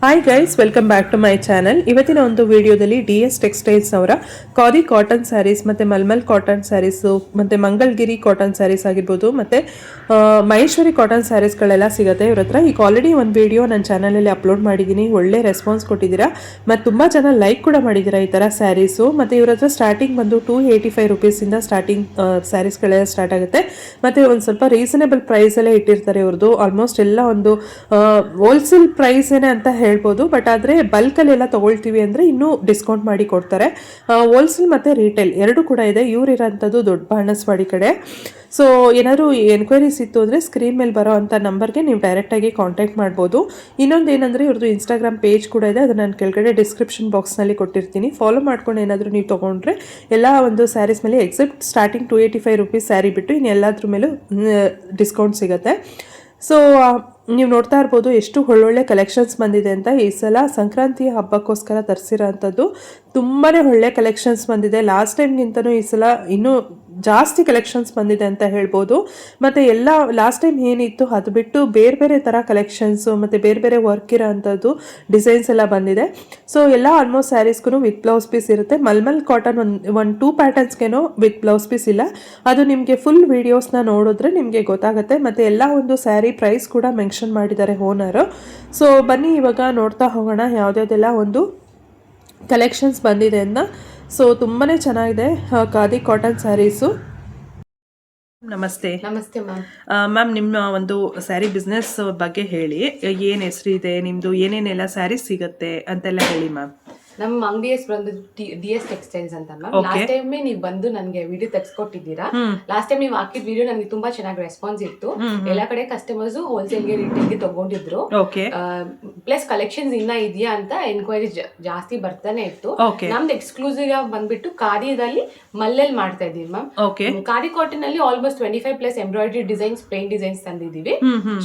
Hi guys, welcome back to my channel. ಇವತ್ತಿನ ಒಂದು ವಿಡಿಯೋದಲ್ಲಿ DS ಟೆಕ್ಸ್ಟೈಲ್ಸ್ ಅವರ ಖಾದಿ ಕಾಟನ್ ಸ್ಯಾರೀಸ್ ಮತ್ತು ಮಲ್ಮಲ್ ಕಾಟನ್ ಸ್ಯಾರೀಸು ಮತ್ತು ಮಂಗಲ್ಗಿರಿ ಕಾಟನ್ ಸ್ಯಾರೀಸ್ ಆಗಿರ್ಬೋದು ಮತ್ತು ಮಹೇಶ್ವರಿ ಕಾಟನ್ ಸ್ಯಾರೀಸ್ಗಳೆಲ್ಲ ಸಿಗುತ್ತೆ ಇವ್ರ ಹತ್ರ. ಈಗ ಆಲ್ರೆಡಿ ಒಂದು ವಿಡಿಯೋ ನನ್ನ ಚಾನಲಲ್ಲಿ ಅಪ್ಲೋಡ್ ಮಾಡಿದ್ದೀನಿ. ಒಳ್ಳೆ ರೆಸ್ಪಾನ್ಸ್ ಕೊಟ್ಟಿದ್ದೀರಾ ಮತ್ತು ತುಂಬ ಜನ ಲೈಕ್ ಕೂಡ ಮಾಡಿದ್ದೀರಾ ಈ ಥರ ಸ್ಯಾರೀಸು. ಮತ್ತು ಇವ್ರ ಹತ್ರ ಸ್ಟಾರ್ಟಿಂಗ್ ಬಂದು 285 ರುಪೀಸಿಂದ ಸ್ಟಾರ್ಟಿಂಗ್ ಸ್ಯಾರೀಸ್ಗಳೆಲ್ಲ ಸ್ಟಾರ್ಟ್ ಆಗುತ್ತೆ. ಮತ್ತು ಒಂದು ಸ್ವಲ್ಪ ರೀಸನೇಬಲ್ ಪ್ರೈಸಲ್ಲೇ ಇಟ್ಟಿರ್ತಾರೆ ಇವ್ರದ್ದು. ಆಲ್ಮೋಸ್ಟ್ ಎಲ್ಲ ಒಂದು ಹೋಲ್ಸೇಲ್ ಪ್ರೈಸೇನೆ ಅಂತ ಹೇಳ್ಬೋದು. ಬಟ್ ಆದರೆ ಬಲ್ಕಲ್ಲೆಲ್ಲ ತೊಗೊಳ್ತೀವಿ ಅಂದರೆ ಇನ್ನೂ ಡಿಸ್ಕೌಂಟ್ ಮಾಡಿ ಕೊಡ್ತಾರೆ. ಹೋಲ್ಸೇಲ್ ಮತ್ತು ರೀಟೇಲ್ ಎರಡು ಕೂಡ ಇದೆ. ಇವ್ರಿರೋಂಥದ್ದು ದೊಡ್ಡ ಬಾಣಸ್ವಾಡಿ ಕಡೆ. ಸೊ ಏನಾದರೂ ಎನ್ಕ್ವೈರೀಸ್ ಇತ್ತು ಅಂದರೆ ಸ್ಕ್ರೀನ್ ಮೇಲೆ ಬರೋ ಅಂಥ ನಂಬರ್ಗೆ ನೀವು ಡೈರೆಕ್ಟಾಗಿ ಕಾಂಟ್ಯಾಕ್ಟ್ ಮಾಡ್ಬೋದು. ಇನ್ನೊಂದು ಏನಂದರೆ ಇವ್ರದ್ದು ಇನ್ಸ್ಟಾಗ್ರಾಮ್ ಪೇಜ್ ಕೂಡ ಇದೆ. ಅದು ನಾನು ಕೆಳಗಡೆ ಡಿಸ್ಕ್ರಿಪ್ಷನ್ ಬಾಕ್ಸ್ನಲ್ಲಿ ಕೊಟ್ಟಿರ್ತೀನಿ. ಫಾಲೋ ಮಾಡ್ಕೊಂಡು ಏನಾದರೂ ನೀವು ತೊಗೊಂಡ್ರೆ ಎಲ್ಲ ಒಂದು ಸ್ಯಾರೀಸ್ ಮೇಲೆ ಎಕ್ಸೆಪ್ಟ್ ಸ್ಟಾರ್ಟಿಂಗ್ 285 ರುಪೀಸ್ ಸ್ಯಾರಿ ಬಿಟ್ಟು ಇನ್ನು ಎಲ್ಲದ್ರ ಮೇಲೂ ಡಿಸ್ಕೌಂಟ್ ಸಿಗುತ್ತೆ. ಸೊ ನೀವು ನೋಡ್ತಾ ಇರ್ಬೋದು ಎಷ್ಟು ಒಳ್ಳೊಳ್ಳೆ ಕಲೆಕ್ಷನ್ಸ್ ಬಂದಿದೆ ಅಂತ. ಈ ಸಲ ಸಂಕ್ರಾಂತಿ ಹಬ್ಬಕ್ಕೋಸ್ಕರ ತರಿಸಿರೋ ಅಂಥದ್ದು ತುಂಬಾ ಒಳ್ಳೆ ಕಲೆಕ್ಷನ್ಸ್ ಬಂದಿದೆ. ಲಾಸ್ಟ್ ಟೈಮ್ಗಿಂತನೂ ಈ ಸಲ ಇನ್ನೂ ಜಾಸ್ತಿ ಕಲೆಕ್ಷನ್ಸ್ ಬಂದಿದೆ ಅಂತ ಹೇಳ್ಬೋದು. ಮತ್ತು ಎಲ್ಲ ಲಾಸ್ಟ್ ಟೈಮ್ ಏನಿತ್ತು ಅದು ಬಿಟ್ಟು ಬೇರೆ ಬೇರೆ ಥರ ಕಲೆಕ್ಷನ್ಸು ಮತ್ತು ಬೇರೆ ಬೇರೆ ವರ್ಕ್ ಇರೋ ಅಂಥದ್ದು ಡಿಸೈನ್ಸ್ ಎಲ್ಲ ಬಂದಿದೆ. ಸೊ ಎಲ್ಲ ಆಲ್ಮೋಸ್ಟ್ ಸ್ಯಾರೀಸ್ಗೂ ವಿತ್ ಬ್ಲೌಸ್ ಪೀಸ್ ಇರುತ್ತೆ. ಮಲ್ಮಲ್ ಕಾಟನ್ ಒಂದು 2 ಪ್ಯಾಟರ್ನ್ಸ್ಗೇನೋ ವಿತ್ ಬ್ಲೌಸ್ ಪೀಸ್ ಇಲ್ಲ. ಅದು ನಿಮಗೆ ಫುಲ್ ವೀಡಿಯೋಸ್ನ ನೋಡಿದ್ರೆ ನಿಮಗೆ ಗೊತ್ತಾಗುತ್ತೆ. ಮತ್ತು ಎಲ್ಲ ಒಂದು ಸ್ಯಾರಿ ಪ್ರೈಸ್ ಕೂಡ ಮೆನ್ಷನ್ ಮಾಡಿದ್ದಾರೆ ಓನರು. ಸೊ ಬನ್ನಿ ಇವಾಗ ನೋಡ್ತಾ ಹೋಗೋಣ ಯಾವುದ್ಯಾವುದೆಲ್ಲ ಒಂದು ಕಲೆಕ್ಷನ್ಸ್ ಬಂದಿದೆ ಅಂತ. ಸೊ ತುಂಬಾ ಚೆನ್ನಾಗಿದೆ ಖಾದಿ ಕಾಟನ್ ಸ್ಯಾರೀಸು. ನಮಸ್ತೆ. ನಮಸ್ತೆ ಮ್ಯಾಮ್. ಮ್ಯಾಮ್, ನಿಮ್ಮ ಒಂದು ಸ್ಯಾರಿ ಬಿಸ್ನೆಸ್ ಬಗ್ಗೆ ಹೇಳಿ. ಏನು ಹೆಸರಿದೆ ನಿಮ್ಮದು, ಏನೇನೆಲ್ಲ ಸ್ಯಾರೀಸ್ ಸಿಗುತ್ತೆ ಅಂತೆಲ್ಲ ಹೇಳಿ ಮ್ಯಾಮ್. ನಮ್ಮ ಅಂಗಡಿ ಹೆಸರು ಬಂದು DS ಟೆಕ್ಸ್ಟೈಲ್ಸ್ ಅಂತ ಮ್ಯಾಮ್. ಲಾಸ್ಟ್ ಟೈಮ್ ನೀವು ಬಂದು ನನಗೆ ವಿಡಿಯೋ ತೆಗೆಸ್ಕೊಟ್ಟಿದ್ದೀರಾ. ಲಾಸ್ಟ್ ಟೈಮ್ ನೀವು ಹಾಕಿದ ವಿಡಿಯೋ ನನಗೆ ತುಂಬಾ ಚೆನ್ನಾಗಿ ರೆಸ್ಪಾನ್ಸ್ ಇತ್ತು. ಎಲ್ಲಾ ಕಡೆ ಕಸ್ಟಮರ್ಸ್ ಹೋಲ್ಸೇಲ್ಗೆ ರಿಟೇಲ್ಗೆ ತಗೊಂಡಿದ್ರು. ಪ್ಲಸ್ ಕಲೆಕ್ಷನ್ಸ್ ಇನ್ನ ಇದೆಯಾ ಅಂತ ಎನ್ಕ್ವೈರಿ ಜಾಸ್ತಿ ಬರ್ತಾನೆ ಇತ್ತು. ನಮ್ದು ಎಕ್ಸ್ಕ್ಲೂಸಿವ್ ಆಗಿ ಬಂದ್ಬಿಟ್ಟು ಖಾದಿದಲ್ಲಿ ಮಲ್ಲೆಲ್ ಮಾಡ್ತಾ ಇದೀವಿ ಮ್ಯಾಮ್. ಖಾದಿ ಕಾಟನ್ ಅಲ್ಲಿ almost 25 plus embroidery designs, plain designs ತಂದಿದೀವಿ.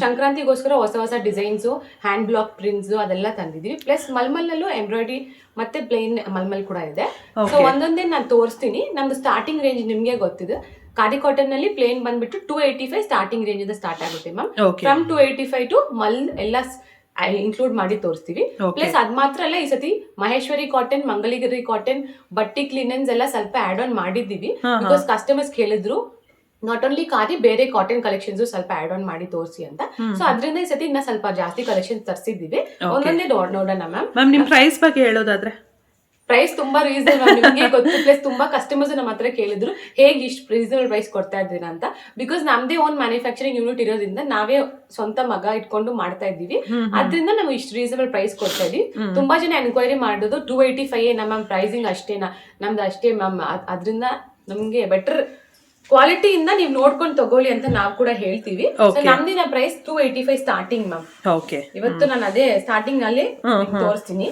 ಸಂಕ್ರಾಂತಿಗೋಸ್ಕರ ಹೊಸ ಹೊಸ ಡಿಸೈನ್ಸ್, ಹ್ಯಾಂಡ್ ಬ್ಲಾಕ್ ಪ್ರಿಂಟ್ಸ್ ಅದೆಲ್ಲ ತಂದಿದೀವಿ. ಪ್ಲಸ್ ಮಲ್ಮಲ್ ನಲ್ಲೂ ಎಂಬ್ರಾಯ್ಡರಿ ಮತ್ತೆ ಪ್ಲೇನ್ ಮಲ್ಮಲ್ ಕೂಡ ಇದೆ. ಸೊ ಒಂದೊಂದೇ ನಾನು ತೋರಿಸ್ತೀನಿ. ನಮ್ದು ಸ್ಟಾರ್ಟಿಂಗ್ ರೇಂಜ್ ನಿಮ್ಗೆ ಗೊತ್ತಿದೆ. ಖಾದಿ ಕಾಟನ್ ನಲ್ಲಿ ಪ್ಲೇನ್ ಬಂದ್ಬಿಟ್ಟು 285 ಸ್ಟಾರ್ಟಿಂಗ್ ರೇಂಜ್ ಇಂದ ಸ್ಟಾರ್ಟ್ ಆಗುತ್ತೆ ಮ್ಯಾಮ್. ಫ್ರಮ್ 285 ಟು ಮಲ್ ಎಲ್ಲ ಇನ್ಕ್ಲೂಡ್ ಮಾಡಿ ತೋರಿಸ್ತೀವಿ. ಪ್ಲಸ್ ಅದ್ ಮಾತ್ರ ಅಲ್ಲ, ಈ ಸತಿ ಮಹೇಶ್ವರಿ ಕಾಟನ್, ಮಂಗಲಗಿರಿ ಕಾಟನ್, ಬಟ್ಟಿಕ್ ಲಿನನ್ಸ್ ಎಲ್ಲ ಸ್ವಲ್ಪ ಆಡ್ ಆನ್ ಮಾಡಿದೀವಿ. ಬಿಕಾಸ್ ಕಸ್ಟಮರ್ಸ್ ಕೇಳಿದ್ರು ನಾಟ್ ಓನ್ಲಿ ಖಾದಿ, ಬೇರೆ ಕಾಟನ್ ಕಲೆಕ್ಷನ್ಸ್ ಸ್ವಲ್ಪ ಆಡ್ ಆನ್ ಮಾಡಿ ತೋರಿಸಿ ಅಂತ. ಸೊ ಅದರಿಂದ ಈ ಸತಿ ಇನ್ನ ಸ್ವಲ್ಪ ಜಾಸ್ತಿ ಕಲೆಕ್ಷನ್ ತರಿಸಿದೀವಿ. ಒಂದೊಂದೇ ನೋಡೋಣ ಮ್ಯಾಮ್. ನಿಮ್ ಪ್ರೈಸ್ ಬಗ್ಗೆ ಹೇಳೋದಾದ್ರೆ ಪ್ರೈಸ್ ತುಂಬಾ ರೀಸನಬಲ್, ನಿಮ್ಗೆ ಗೊತ್ತು. ಪ್ಲಸ್ ತುಂಬಾ ಕಸ್ಟಮರ್ಸ್ ನಮ್ಮ ಹತ್ರ ಕೇಳಿದ್ರು ಹೇಗೆ ಇಷ್ಟು ರೀಸನಬಲ್ ಪ್ರೈಸ್ ಕೊಡ್ತಾ ಇದ್ದೀರಾ ಅಂತ. ಬಿಕಾಸ್ ನಮ್ದೇ ಓನ್ ಮ್ಯಾನುಫ್ಯಾಕ್ಚರಿಂಗ್ ಯೂನಿಟ್ ಇರೋದ್ರಿಂದ ನಾವೇ ಸ್ವಂತ ಮಗ ಇಟ್ಕೊಂಡು ಮಾಡ್ತಾ ಇದ್ದೀವಿ. ಅದ್ರಿಂದ ನಾವು ಇಷ್ಟು ರೀಸನಬಲ್ ಪ್ರೈಸ್ ಕೊಡ್ತಾ ಇದೀವಿ. ತುಂಬಾ ಜನ ಎನ್ಕ್ವೈರಿ ಮಾಡೋದು 285 ಮ್ಯಾಮ್ ಪ್ರೈಸಿಂಗ್ ಅಷ್ಟೇನಾ, ನಮ್ದು ಅಷ್ಟೇ ಮ್ಯಾಮ್. ಅದ್ರಿಂದ ನಮ್ಗೆ ಬೆಟರ್ ಕ್ವಾಲಿಟಿಯಿಂದ ನೀವು ನೋಡ್ಕೊಂಡು ತಗೊಳ್ಳಿ ಅಂತ ನಾವು ಕೂಡ ಹೇಳ್ತೀವಿ. ನಮ್ದಿನ ಪ್ರೈಸ್ 285 ಸ್ಟಾರ್ಟಿಂಗ್ ಮ್ಯಾಮ್. ಇವತ್ತು ನಾನು ಅದೇ ಸ್ಟಾರ್ಟಿಂಗ್ ನಲ್ಲಿ ತೋರಿಸ್ತೀನಿ.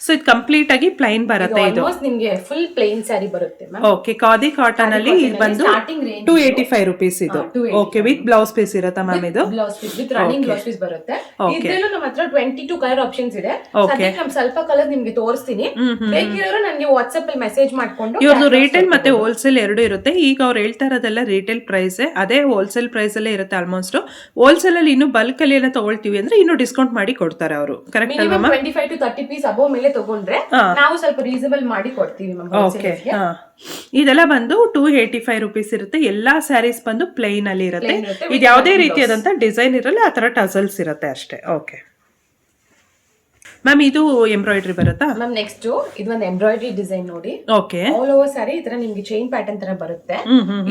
ಸೊ ಇದು ಕಂಪ್ಲೀಟ್ ಆಗಿ ಪ್ಲೈನ್ ಬರುತ್ತೆ. ಇದು ನಿಮ್ಗೆ ಫುಲ್ ಪ್ಲೈನ್ ಸ್ಯಾರಿ ಬರುತ್ತೆ ಮ್ಯಾಮ್. ಓಕೆ, ಖಾದಿ ಕಾಟನ್ ಅಲ್ಲಿ ಇದು ಬಂದು 285 ರುಪೀಸ್ ಇದು. ಓಕೆ, ವಿತ್ ಬ್ಲೌಸ್ ಪೀಸ್ ಇರುತ್ತಾ ಮ್ಯಾಮ್? ಇದು blouse piece with running blouse piece ಬರುತ್ತೆ. ಇದ್ರಲ್ಲೂ ನಮ್ಮ ಹತ್ರ 22 ಕಲರ್ ಆಪ್ಷನ್ಸ್ ಇದೆ. ಸದ್ಯಕ್ಕೆ ನಾನು ಸ್ವಲ್ಪ ಕಲರ್ ನಿಮ್ಗೆ ತೋರಿಸ್ತೀನಿ. ಬೇಕಿರೋರು ನನಗೆ ವಾಟ್ಸ್ಆಪ್ ಅಲ್ಲಿ ಮೆಸೇಜ್ ಮಾಡ್ಕೊಂಡು. ಇವ್ರದ್ದು ರಿಟೇಲ್ ಮತ್ತೆ ಹೋಲ್ಸೇಲ್ ಎರಡು ಇರುತ್ತೆ. ಈಗ ಅವ್ರು ಹೇಳ್ತಾ ಇರೋದೆಲ್ಲ ರಿಟೇಲ್ ಪ್ರೈಸ್, ಅದೇ ಹೋಲ್ಸೇಲ್ ಪ್ರೈಸ್ ಅಲ್ಲೇ ಇರುತ್ತೆ ಆಲ್ಮೋಸ್ಟ್. ಹೋಲ್ಸೇಲ್ ಅಲ್ಲಿ ಇನ್ನು ಬಲ್ಕ್ ಅಲ್ಲಿ ಎಲ್ಲ ತಗೊಳ್ತೀವಿ ಅಂದ್ರೆ ಇನ್ನು ಡಿಸ್ಕೌಂಟ್ ಮಾಡಿ ಕೊಡ್ತಾರೆ ಅವರು. ಕರೆಕ್ಟ್ ಅಲ್ವಾ? 25 to 30 ಪೀಸ್ ಅಬೋ ಮೇಲೆ ತಗೊಂಡ್ರೆ ನಾವು ಸ್ವಲ್ಪ ರೀಸನಬಲ್ ಮಾಡಿ ಕೊಡ್ತೀವಿ. ಇದೆಲ್ಲ ಬಂದು 285 ರುಪೀಸ್ ಇರುತ್ತೆ. ಎಲ್ಲಾ ಸ್ಯಾರೀಸ್ ಬಂದು ಪ್ಲೈನ್ ಅಲ್ಲಿ ಇರುತ್ತೆ. ಇದು ಯಾವುದೇ ರೀತಿಯಾದಂತ ಡಿಸೈನ್ ಇರಲ್ಲ, ಆ ತರ ಟಸಲ್ಸ್ ಇರುತ್ತೆ ಅಷ್ಟೇ. ಓಕೆ ಮ್ಯಾಮ್, ಇದು ಎಂಬ್ರಾಯ್ಡ್ರಿ ಬರುತ್ತಾ ಮ್ಯಾಮ್? ನೆಕ್ಸ್ಟ್ ಇದು ಒಂದು ಎಂಬ್ರಾಯ್ಡ್ರಿ ಡಿಸೈನ್ ನೋಡಿ. ಓಕೆ, ಆಲ್ ಓವರ್ ಸ್ಯಾರಿ ಈ ತರ ನಿಮ್ಗೆ ಚೈನ್ ಪ್ಯಾಟರ್ನ್ ತರ ಬರುತ್ತೆ.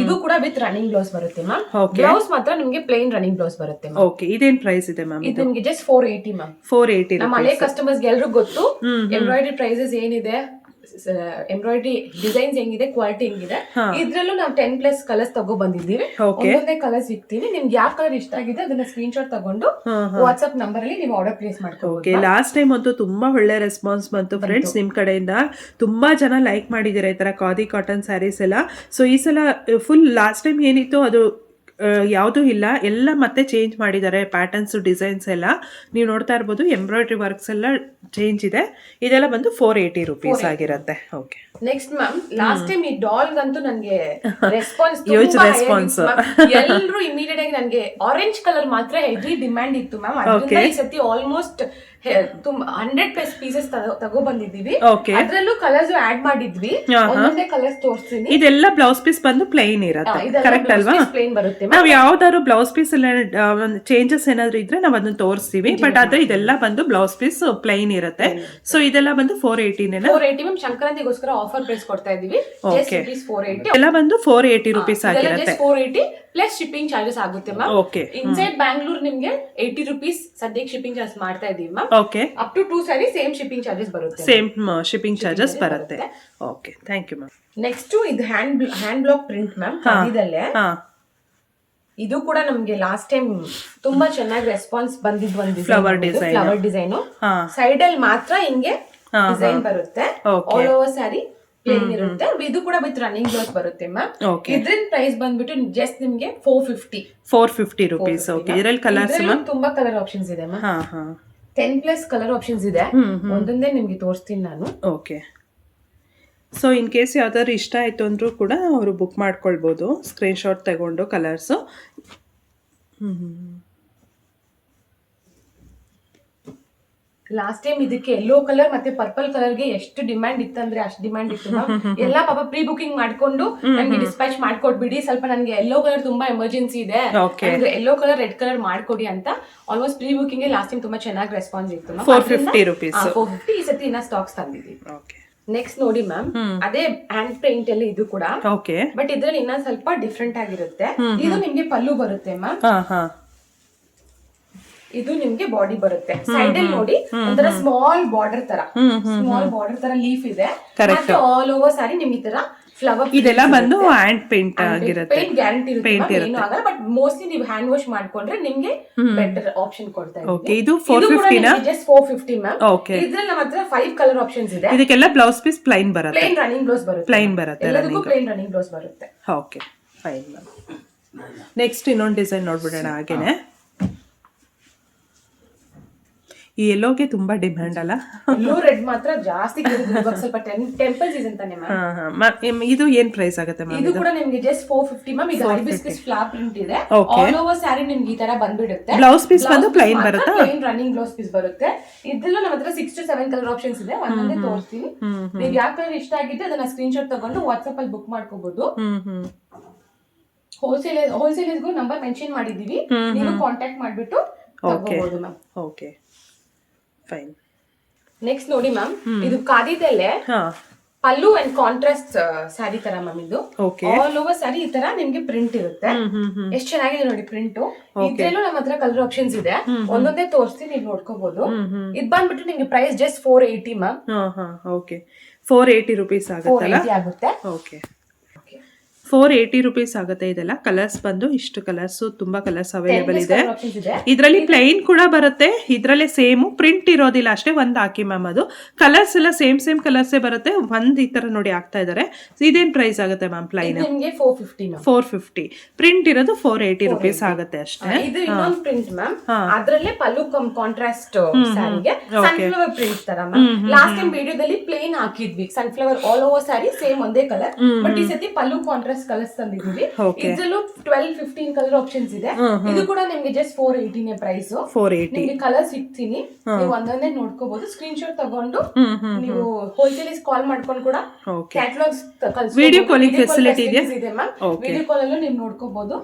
ಇದು ಕೂಡ ವಿತ್ ರನ್ನಿಂಗ್ ಬ್ಲೌಸ್ ಬರುತ್ತೆ ಮ್ಯಾಮ್. ಬ್ಲೌಸ್ ಮಾತ್ರ ನಿಮ್ಗೆ ಪ್ಲೈನ್ ರನ್ನಿಂಗ್ ಬ್ಲೌಸ್ ಬರುತ್ತೆ. ಓಕೆ, ಇದೇನ್ ಪ್ರೈಸ್ ಇದೆ ಮ್ಯಾಮ್? ಇದು ನಿಮ್ಗೆ ಜಸ್ಟ್ 480 ಮ್ಯಾಮ್. 480. ನಮ್ಮ ಹಳೆ ಕಸ್ಟಮರ್ಸ್ ಎಲ್ರಿಗೂ ಗೊತ್ತು ಎಂಬ್ರಾಯ್ಡ್ರಿ ಪ್ರೈಸಸ್ ಏನಿದೆ, ಎಂಬ್ರಾಯ್ಡ್ರಿ ಡಿಸೈನ್ಸ್ ಹೆಂಗಿದೆ, ಕ್ವಾಲಿಟಿ ಹೆಂಗಿದೆ. ಇದ್ರಲ್ಲೂ ನಾವು 10 ಪ್ಲಸ್ ಕಲರ್ಸ್ ತಗೋ ಬಂದಿದ್ದೀವಿ. ಒಂದೊಂದೇ ಕಲರ್ಸ್ ಇಕ್ತೀವಿ. ನಿಮ್ಗೆ ಯಾವ ಕಲರ್ ಇಷ್ಟ ಆಗಿದೆ ಅದನ್ನ ಸ್ಕ್ರೀನ್ ಶಾಟ್ ತಗೊಂಡು ವಾಟ್ಸ್ಆಪ್ ನಂಬರ್ ಅಲ್ಲಿ ನೀವು ಆರ್ಡರ್ ಪ್ಲೇಸ್ ಮಾಡ್ಕೋಬಹುದು. ಲಾಸ್ಟ್ ಟೈಮ್ ಅಂತೂ ತುಂಬಾ ಒಳ್ಳೆ ರೆಸ್ಪಾನ್ಸ್ ಬಂತು ಫ್ರೆಂಡ್ಸ್ ನಿಮ್ ಕಡೆಯಿಂದ. ತುಂಬಾ ಜನ ಲೈಕ್ ಮಾಡಿದಿರ ಈ ತರ ಖಾದಿ ಕಾಟನ್ ಸ್ಯಾರೀಸ್ ಎಲ್ಲ. ಸೊ ಈ ಸಲ ಫುಲ್ ಲಾಸ್ಟ್ ಟೈಮ್ ಏನಿತ್ತು ಅದು ಯಾವುದೂ ಇಲ್ಲ, ಎಲ್ಲ ಮತ್ತೆ ಚೇಂಜ್ ಮಾಡಿದ್ದಾರೆ. ಪ್ಯಾಟರ್ನ್ಸ್, ಡಿಸೈನ್ಸ್ ಎಲ್ಲ ನೀವು ನೋಡ್ತಾ ಇರ್ಬೋದು. ಎಂಬ್ರಾಯ್ಡ್ರಿ ವರ್ಕ್ಸ್ ಎಲ್ಲ ಚೇಂಜ್ ಇದೆ. ಇದೆಲ್ಲ ಬಂದು 480 ರುಪೀಸ್ ಆಗಿರುತ್ತೆ. Okay, next ma'am, last time ಈ ಡಾಲ್ ಗಂತೂ ನನಗೆ ರೆಸ್ಪಾನ್ಸ್ ಎಲ್ಲರೂ ಇಮಿಡಿಯೇಟ್ ಆಗಿ ನನಗೆ ಆರೆಂಜ್ ಕಲರ್ ಮಾತ್ರ ಹೆವಿ ಡಿಮ್ಯಾಂಡ್ ಇತ್ತು ಮ್ಯಾಮ್. ಅದರಿಂದ ಈ ಸತಿ ಆಲ್ಮೋಸ್ಟ್ ತುಂಬಾ 100 ಪೀಸಸ್ ತಗೋ ಬಂದಿದೀವಿ. ಓಕೆ, ಅದ್ರಲ್ಲೂ ಕಲರ್ಸ್ ಆಡ್ ಮಾಡಿದ್ವಿ. ಒಂದೊಂದೇ ಕಲರ್ಸ್ ತೋರಿಸ್ತೀನಿ. ಇದೆಲ್ಲ ಬ್ಲೌಸ್ ಪೀಸ್ ಬಂದು ಪ್ಲೈನ್ ಇರುತ್ತೆ, ಕರೆಕ್ಟ್ ಅಲ್ವಾ? ಪ್ಲೇನ್ ಬರುತ್ತೆ. ನಾವ್ ಯಾವ್ದಾದ್ರು ಬ್ಲೌಸ್ ಪೀಸ್ ಚೇಂಜಸ್ ಏನಾದ್ರು ಇದ್ರೆ ನಾವ್ ಅದನ್ನ ತೋರಿಸ್ತೀವಿ. ಬಟ್ ಆದ್ರೆ ಇದೆಲ್ಲ ಬಂದು ಬ್ಲೌಸ್ ಪೀಸ್ ಪ್ಲೈನ್ ಇರುತ್ತೆ. ಸೊ ಇದೆಲ್ಲ ಬಂದು 480 480 ಮ್ಯಾಮ್. ಸಂಕ್ರಾಂತಿಗೋಸ್ಕರ ಆಫರ್ ಪ್ರೈಸ್ ಕೊಡ್ತಾ ಇದೀವಿ. ಓಕೆ, 480 ಎಲ್ಲ ಬಂದು 480 ರುಪೀಸ್ ಆಗಿರುತ್ತೆ. 480 ಪ್ಲಸ್ ಶಿಪ್ಪಿಂಗ್ ಚಾರ್ಜಸ್ ಆಗುತ್ತೆ ಮ್ಯಾಮ್. ಓಕೆ, ಇನ್ಸೈಡ್ ಬ್ಯಾಂಗ್ಳೂರ್ ನಿಮ್ಗೆ 80 ರುಪೀಸ್ ಸದ್ಯಕ್ಕೆ ಶಿಪ್ಪಿಂಗ್ ಚಾರ್ಜ್ ಮಾಡ್ತಾ ಇದೀವಿ ma'am. Okay, up to 2 sari same shipping charges ಬರುತ್ತೆ. ಸೇಮ್ ಶಿಪ್ಪಿಂಗ್ ಚಾರ್ಜಸ್ ಬರುತ್ತೆ. Okay, thank you ma'am. Next ಇದು ಹ್ಯಾಂಡ್ ಬ್ಲಾಕ್ ಪ್ರಿಂಟ್ ಮ್ಯಾಮ್. ಇದಲ್ಲೇ ಇದು ಕೂಡ ನಮ್ಗೆ ಲಾಸ್ಟ್ ಟೈಮ್ ತುಂಬಾ ಚೆನ್ನಾಗಿ ರೆಸ್ಪಾನ್ಸ್ ಬಂದಿದ್ ಒಂದು ಫ್ಲವರ್ ಡಿಸೈನ್. ಸೈಡ್ ಅಲ್ಲಿ ಮಾತ್ರ ಹಿಂಗೆ ಡಿಸೈನ್ ಬರುತ್ತೆ. ಆಲ್ ಓವರ್ ಸ್ಯಾರಿ ಪ್ಲೇನ್ ಇರುತ್ತೆ. ಇದು ಕೂಡ ವಿತ್ ರನ್ನಿಂಗ್ ಬ್ಲೌಸ್ ಬರುತ್ತೆ ಮ್ಯಾಮ್. ಇದ್ರಿಂದ ಪ್ರೈಸ್ ಬಂದ್ಬಿಟ್ಟು ಜಸ್ಟ್ ನಿಮ್ಗೆ 450 ರುಪೀಸ್. ಓಕೆ, ಇದರಲ್ಲಿ ಕಲರ್ಸ್ ಮ್ಯಾಮ್ ತುಂಬಾ ಕಲರ್ ಆಪ್ಷನ್ಸ್ ಇದೆ ಮ್ಯಾಮ್. 10+ ಕಲರ್ ಆಪ್ಷನ್ಸ್ ಇದೆ. ಒಂದೊಂದೇ ನಿಮ್ಗೆ ತೋರಿಸ್ತೀನಿ ನಾನು. ಓಕೆ, ಸೊ ಇನ್ ಕೇಸ್ ಯಾವ್ದಾದ್ರು ಇಷ್ಟ ಆಯ್ತು ಅಂದ್ರೂ ಕೂಡ ಅವರು ಬುಕ್ ಮಾಡ್ಕೊಳ್ಬೋದು, ಸ್ಕ್ರೀನ್ ಶಾಟ್ ತಗೊಂಡು ಕಲರ್ಸು. ಲಾಸ್ಟ್ ಟೈಮ್ ಇದಕ್ಕೆ ಯೆಲ್ಲೋ ಕಲರ್ ಮತ್ತೆ ಪರ್ಪಲ್ ಕಲರ್ಗೆ ಎಷ್ಟು ಡಿಮ್ಯಾಂಡ್ ಇತ್ತಂದ್ರೆ ಅಷ್ಟು ಡಿಮ್ಯಾಂಡ್ ಇತ್ತು ಮ್ಯಾಮ್. ಎಲ್ಲಾ ಪಾಪ ಪ್ರೀ ಬುಕಿಂಗ್ ಮಾಡ್ಕೊಂಡು ನನ್ಗೆ ಡಿಸ್ಪ್ಯಾಚ್ ಮಾಡ್ಕೊಡ್ಬಿಡಿ, ಸ್ವಲ್ಪ ನನ್ಗೆ ಯೆಲ್ಲೋ ಕಲರ್ ತುಂಬಾ ಎಮರ್ಜೆನ್ಸಿ ಇದೆ, ಯೆಲ್ಲೋ ಕಲರ್ ರೆಡ್ ಕಲರ್ ಮಾಡ್ಕೊಡಿ ಅಂತ almost pre booking last time ತುಂಬಾ ಚೆನ್ನಾಗಿ ರೆಸ್ಪಾನ್ಸ್ ಇತ್ತು. 450 ರುಪೀಸ್. 450 ಈ ಸತಿ ಇನ್ನ ಸ್ಟಾಕ್ಸ್ ತಂದಿದ್ದೀವಿ. ನೆಕ್ಸ್ಟ್ ನೋಡಿ ಮ್ಯಾಮ್, ಅದೇ ಹ್ಯಾಂಡ್ ಪೇಂಟ್ ಅಲ್ಲಿ ಇದು ಕೂಡ. ಓಕೆ, ಬಟ್ ಇದ್ರಲ್ಲಿ ಇನ್ನ ಸ್ವಲ್ಪ ಡಿಫ್ರೆಂಟ್ ಆಗಿರುತ್ತೆ. ಇದು ನಿಮ್ಗೆ ಪಲ್ಲು ಬರುತ್ತೆ ಮ್ಯಾಮ್. ಇದು ನಿಮ್ಗೆ ಬಾಡಿ ಬರುತ್ತೆ. ಸೈಡ್ ಅಲ್ಲಿ ನೋಡಿ ಒಂಥರ ಸ್ಮಾಲ್ ಬಾರ್ಡರ್ ತರ ಲೀಫ್ ಇದೆ. ಆಲ್ ಓವರ್ ಸ್ಯಾರಿ ನಿಮ್ಗೆ ಈ ತರ ಫ್ಲವರ್. ಇದೆಲ್ಲ ಬಂದು ಹ್ಯಾಂಡ್ ಪೇಂಟ್ ಆಗಿರುತ್ತೆ. ಪೇಂಟ್ ಗ್ಯಾರಂಟಿ ಇರುತ್ತೆ, ಏನು ಆಗಲ್ಲ. ಬಟ್ ಮೋಸ್ಟ್ಲಿ ನೀವು ಹ್ಯಾಂಡ್ ವಾಶ್ ಮಾಡ್ಕೊಂಡ್ರೆ ನಿಮ್ಗೆ ಬೆಟರ್ ಆಪ್ಷನ್ ಕೊಡ್ತಾ ಇದ್ದೀವಿ. ಇದು 450 ನಾ? Just 450 ma'am. ಇದ್ರಲ್ಲಿ ನಮ್ಮ ಹತ್ರ 5 ಕಲರ್ ಆಪ್ಷನ್ಸ್ ಇದೆ. ಇದಕ್ಕೆಲ್ಲ ಬ್ಲೌಸ್ ಪೀಸ್ ಪ್ಲೈನ್ ಬರುತ್ತೆ. ಪ್ಲೈನ್ ರನ್ನಿಂಗ್ ಬ್ಲೌಸ್ ಬರುತ್ತೆ. ಪ್ಲೈನ್ ಬರುತ್ತೆ. ಎಲ್ಲದಕ್ಕೂ ಪ್ಲೈನ್ ರನ್ನಿಂಗ್ ಬ್ಲೌಸ್ ಬರುತ್ತೆ. Okay, fine ma'am. ನೆಕ್ಸ್ಟ್ ಇನ್ನೊಂದು ಡಿಸೈನ್ ನೋಡ್ಬಿಡೋಣ. ಹಾಗೇನೆ ಈ ಎಲ್ಲೋಗೆ ತುಂಬಾ ಡಿಮ್ಯಾಂಡ್ ಅಲ್ಲ? ಎಲ್ಲೋ ರೆಡ್ ಮಾತ್ರ ಜಾಸ್ತಿ ಸ್ವಲ್ಪ ಟೆಂಪಲ್ ಸೀಸನ್ ತಾನೆ ಮ್ಯಾಮ್. ಇದು ಏನ್ ಪ್ರೈಸ್ ಆಗುತ್ತೆ ಮ್ಯಾಮ್? ಇದು ಕೂಡ ನಿಮಗೆ ಜಸ್ಟ್ 450 ಮ್ಯಾಮ್. ಇದು ಹೈಬಿಸ್ಕಸ್ ಫ್ಲವರ್ ಪ್ರಿಂಟ್ ಇದೆ. ಆಲ್ ಓವರ್ ಸ್ಯಾರಿ ನಿಮ್ಗೆ ಈ ತರ ಬಂದ್ಬಿಡುತ್ತೆ. ಬ್ಲೌಸ್ ಪೀಸ್ ಬಂದು ಪ್ಲೈನ್ ಬರುತ್ತೆ. ಪ್ಲೈನ್ ರನ್ನಿಂಗ್ ಬ್ಲೌಸ್ ಪೀಸ್ ಬರುತ್ತೆ. ಇದ್ರಲ್ಲೂ ನಮ್ಮ ಹತ್ರ 6 to 7 ಕಲರ್ ಆಪ್ಷನ್ಸ್ ಇದೆ. ಒಂದೊಂದೇ ತೋರಿಸ್ತೀನಿ. ನೀವು ಯಾವ ಕಲರ್ ಇಷ್ಟ ಆಗಿದ್ರೆ ಅದನ್ನ ಸ್ಕ್ರೀನ್ ಶಾಟ್ ತಗೊಂಡು ವಾಟ್ಸ್ಆಪ್ ಅಲ್ಲಿ ಬುಕ್ ಮಾಡ್ಕೋಬಹುದು. ಹೋಲ್ಸೇಲರ್ಸ್ಗೂ ನಂಬರ್ ಮೆನ್ಷನ್ ಮಾಡಿದೀವಿ, ನೀವು ಕಾಂಟ್ಯಾಕ್ಟ್ ಮಾಡ್ಬಿಟ್ಟು ತಗೋಬಹುದು ಮ್ಯಾಮ್. Okay, fine. ನೆಕ್ಸ್ಟ್ ನೋಡಿ ಮ್ಯಾಮ್, ಇದು ಖಾದಿದಲ್ಲೇ ಪಲ್ಲು ಅಂಡ್ ಕಾಂಟ್ರಾಸ್ಟ್ ಸ್ಯಾರಿ ತರ ಮ್ಯಾಮ್. ಇದು ಆಲ್ ಓವರ್ ಸ್ಯಾರಿ ಈ ತರ ನಿಮ್ಗೆ ಪ್ರಿಂಟ್ ಇರುತ್ತೆ. ಎಷ್ಟು ಚೆನ್ನಾಗಿದೆ ನೋಡಿ ಪ್ರಿಂಟ್. ಇದ್ರಲ್ಲೂ ನಮ್ಮ ಹತ್ರ ಕಲರ್ ಆಪ್ಷನ್ಸ್ ಇದೆ. ಒಂದೊಂದೇ ತೋರಿಸ್ತೀನಿ, ನೀವು ನೋಡ್ಕೋಬಹುದು. ಇದು ಬಂದ್ಬಿಟ್ಟು ನಿಮ್ಗೆ price just 480 ma'am. Okay, 480 rupees ಆಗುತ್ತೆ. ಓಕೆ, 480 ರುಪೀಸ್ ಆಗುತ್ತೆ. ಇದೆಲ್ಲ ಕಲರ್ಸ್ ಬಂದು ಇಷ್ಟು ಕಲರ್ಸ್, ತುಂಬಾ ಕಲರ್ಸ್ ಅವೈಲೇಬಲ್ ಇದೆ. ಇದರಲ್ಲಿ ಪ್ಲೈನ್ ಕೂಡ ಬರುತ್ತೆ. ಇದ್ರಲ್ಲೇ ಸೇಮ್ ಪ್ರಿಂಟ್ ಇರೋದಿಲ್ಲ ಅಷ್ಟೇ, ಒಂದ್ ಹಾಕಿ ಮ್ಯಾಮ್. ಅದು ಕಲರ್ಸ್ ಎಲ್ಲ ಸೇಮ್ ಕಲರ್ಸೇ ಬರುತ್ತೆ. ಒಂದ್ ಈ ತರ ನೋಡಿ ಆಗ್ತಾ ಇದಾರೆ. ಇದೇನ್ ಪ್ರೈಸ್ ಆಗುತ್ತೆ ಮ್ಯಾಮ್? ಪ್ಲೈನ್ 450, ಪ್ರಿಂಟ್ ಇರೋದು 480 ರುಪೀಸ್ ಆಗುತ್ತೆ ಅಷ್ಟೇ. ಇದು ಇನ್ನೊಂದು ಪ್ರಿಂಟ್ ಮ್ಯಾಮ್. ಅದರಲ್ಲೇ ಪಲ್ಲು ಕಾಂಟ್ರಾಸ್ಟ್ ಸ್ಯಾರಿಗೆ ಸನ್ಫ್ಲವರ್ ಪ್ರಿಂಟ್ ತರ ಮ್ಯಾಮ್. ಲಾಸ್ಟ್ ಟೈಮ್ ವಿಡಿಯೋದಲ್ಲಿ ಪ್ಲೇನ್ ಹಾಕಿದ್ವಿ sunflower all over sari same ಒಂದೇ ಕಲರ್. ಬಟ್ ಈ ಸತಿ ಪಲ್ಲು ಕಾಂಟ್ರಾಸ್ಟ್ ಕಲರ್ಸ್ ತಂದಿದ್ದೀವಿ. ಇದ್ರಲ್ಲೂ 12-15 ಕಲರ್ ಆಪ್ಷನ್ಸ್ ಇದೆ. ಇದು ಕೂಡ ನಿಮ್ಗೆ ಜಸ್ಟ್ 480 ಪ್ರೈಸ್. 480 ನಿಮ್ಗೆ ಕಲರ್ ಸಿಗ್ತೀನಿ, ನೀವು ಒಂದೊಂದೇ ನೋಡ್ಕೋಬಹುದು. ಸ್ಕ್ರೀನ್ ಶಾಟ್ ತಗೊಂಡು ನೀವು ಹೋಲ್ಸೇಲ್ ಕಾಲ್ ಮಾಡ್ಕೊಂಡು ಕೂಡ ಕ್ಯಾಟಲಾಗ್ಸ್ ವಿಡಿಯೋ ಕಾಲಿಂಗ್ ಫೆಸಿಲಿಟಿ ಇದೆ ಮ್ಯಾಮ್. ವಿಡಿಯೋ ಕಾಲ್ ಅಲ್ಲೂ ನೀವು ನೋಡ್ಕೋಬಹುದು.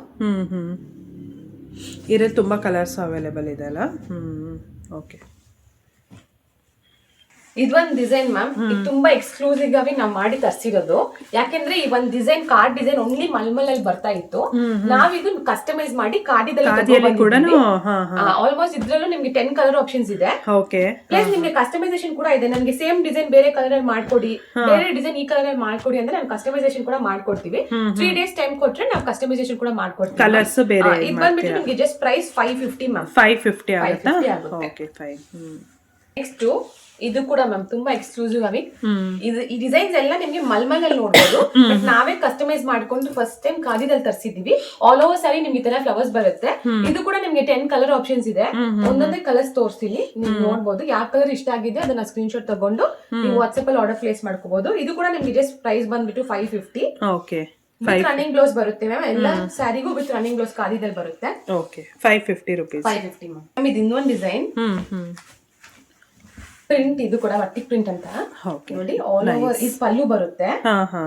ಇರೋದು ತುಂಬಾ ಕಲರ್ಸ್ ಅವೈಲೇಬಲ್ ಇದೆ ಅಲ್ಲ? ಓಕೆ, ಇದೊಂದ್ ಡಿಸೈನ್ ಮ್ಯಾಮ್. ಇದು ತುಂಬಾ ಎಕ್ಸ್ಕ್ಲೂಸಿವ್ ಆಗಿ ನಾವು ಮಾಡಿ ತರಿಸಿರೋದು. ಯಾಕೆಂದ್ರೆ ಈ ಒಂದ್ design card design only mulmul ಅಲ್ಲಿ ಬರ್ತಾ ಇತ್ತು. ನಾವಿದು ಕಸ್ಟಮೈಸ್ ಮಾಡಿ ಕಾರ್ಡಿದಲ್ಲಿ ಆಲ್ಮೋಸ್ಟ್ ಇದ್ರಲ್ಲೂ ನಿಮ್ಗೆ 10 ಕಲರ್ ಆಪ್ಷನ್ಸ್ ಇದೆ. ಪ್ಲಸ್ ನಿಮ್ಗೆ ಕಸ್ಟಮೈಸೇಷನ್ ಕೂಡ ಇದೆ. ನನಗೆ ಸೇಮ್ ಡಿಸೈನ್ ಬೇರೆ ಕಲರ್ ಅಲ್ಲಿ ಮಾಡ್ಕೊಡಿ, ಬೇರೆ ಡಿಸೈನ್ ಈ ಕಲರ್ ಅಲ್ಲಿ ಮಾಡ್ಕೊಡಿ ಅಂದ್ರೆ ನಾವು ಕಸ್ಟಮೈಸೇಷನ್ ಕೂಡ ಮಾಡ್ಕೊಡ್ತೀವಿ. 3 days ಟೈಮ್ ಕೊಟ್ರೆ ನಾವು ಕಸ್ಟಮೈಸೇಷನ್ ಕೂಡ ಮಾಡ್ಕೊಡ್ತೀವಿ. ಕಲರ್ಸ್ ಬೇರೆ. ಇದು ಬಂದ್ಬಿಟ್ಟು ನಿಮ್ಗೆ ಜಸ್ಟ್ ಪ್ರೈಸ್ 550 ಮ್ಯಾಮ್. 550 ಆಗುತ್ತೆ. Okay, fine. ನೆಕ್ಸ್ಟ್ ಇದು ಕೂಡ ಮ್ಯಾಮ್ ತುಂಬಾ ಎಕ್ಸ್ಕ್ಲೂಸಿವ್ ಆಗಿ ಈ ಡಿಸೈನ್ಸ್ ಎಲ್ಲ ನಿಮ್ಗೆ ಮಲ್ಮಲ್ ಅಲ್ಲಿ ನೋಡಬಹುದು. ಬಟ್ ನಾವೇ ಕಸ್ಟಮೈಸ್ ಮಾಡ್ಕೊಂಡು ಫಸ್ಟ್ ಟೈಮ್ ಖಾದಿದಲ್ಲಿ ತರಿಸಿದೀವಿ. ಆಲ್ ಓವರ್ ಸ್ಯಾರಿ ನಿಮ್ಗೆ ಈ ತರ ಫ್ಲವರ್ಸ್ ಬರುತ್ತೆ. ಇದು ಕೂಡ ನಿಮ್ಗೆ 10 ಕಲರ್ ಆಪ್ಷನ್ಸ್ ಇದೆ. ಒಂದೊಂದೇ ಕಲರ್ಸ್ ತೋರಿಸ್ತೀನಿ, ನೀವು ನೋಡಬಹುದು. ಯಾವ ಕಲರ್ ಇಷ್ಟ ಆಗಿದೆ ಅದನ್ನ ಸ್ಕ್ರೀನ್ ಶಾಟ್ ತಗೊಂಡು ನೀವು ವಾಟ್ಸ್ಆಪ್ ಅಲ್ಲಿ ಆರ್ಡರ್ ಪ್ಲೇಸ್ ಮಾಡ್ಕೋಬಹುದು. ಇದು ಕೂಡ ನಿಮ್ಗೆ ಜಸ್ಟ್ ಪ್ರೈಸ್ ಬಂದ್ಬಿಟ್ಟು 550. ರನ್ನಿಂಗ್ ಬ್ಲೌಸ್ ಬರುತ್ತೆ ಮ್ಯಾಮ್. ಎಲ್ಲ ಸ್ಯಾರಿಗೂ ವಿತ್ ರನ್ನಿಂಗ್ ಬ್ಲೌಸ್ ಖಾದಿದಲ್ಲಿ ಬರುತ್ತೆ. 550 ರುಪೀಸ್. 550 ಮ್ಯಾಮ್. ಇದು ಇನ್ನೊಂದು ಡಿಸೈನ್. ಪ್ರಿಂಟ್ ಇದು ಕೂಡ ವರ್ಟಿಕ್ ಪ್ರಿಂಟ್ ಅಂತ ಓಕೆ ನೋಡಿ. ಆಲ್ ಓವರ್ ಇದು ಪಲ್ಲು ಬರುತ್ತೆ, ಹಾ ಹಾ.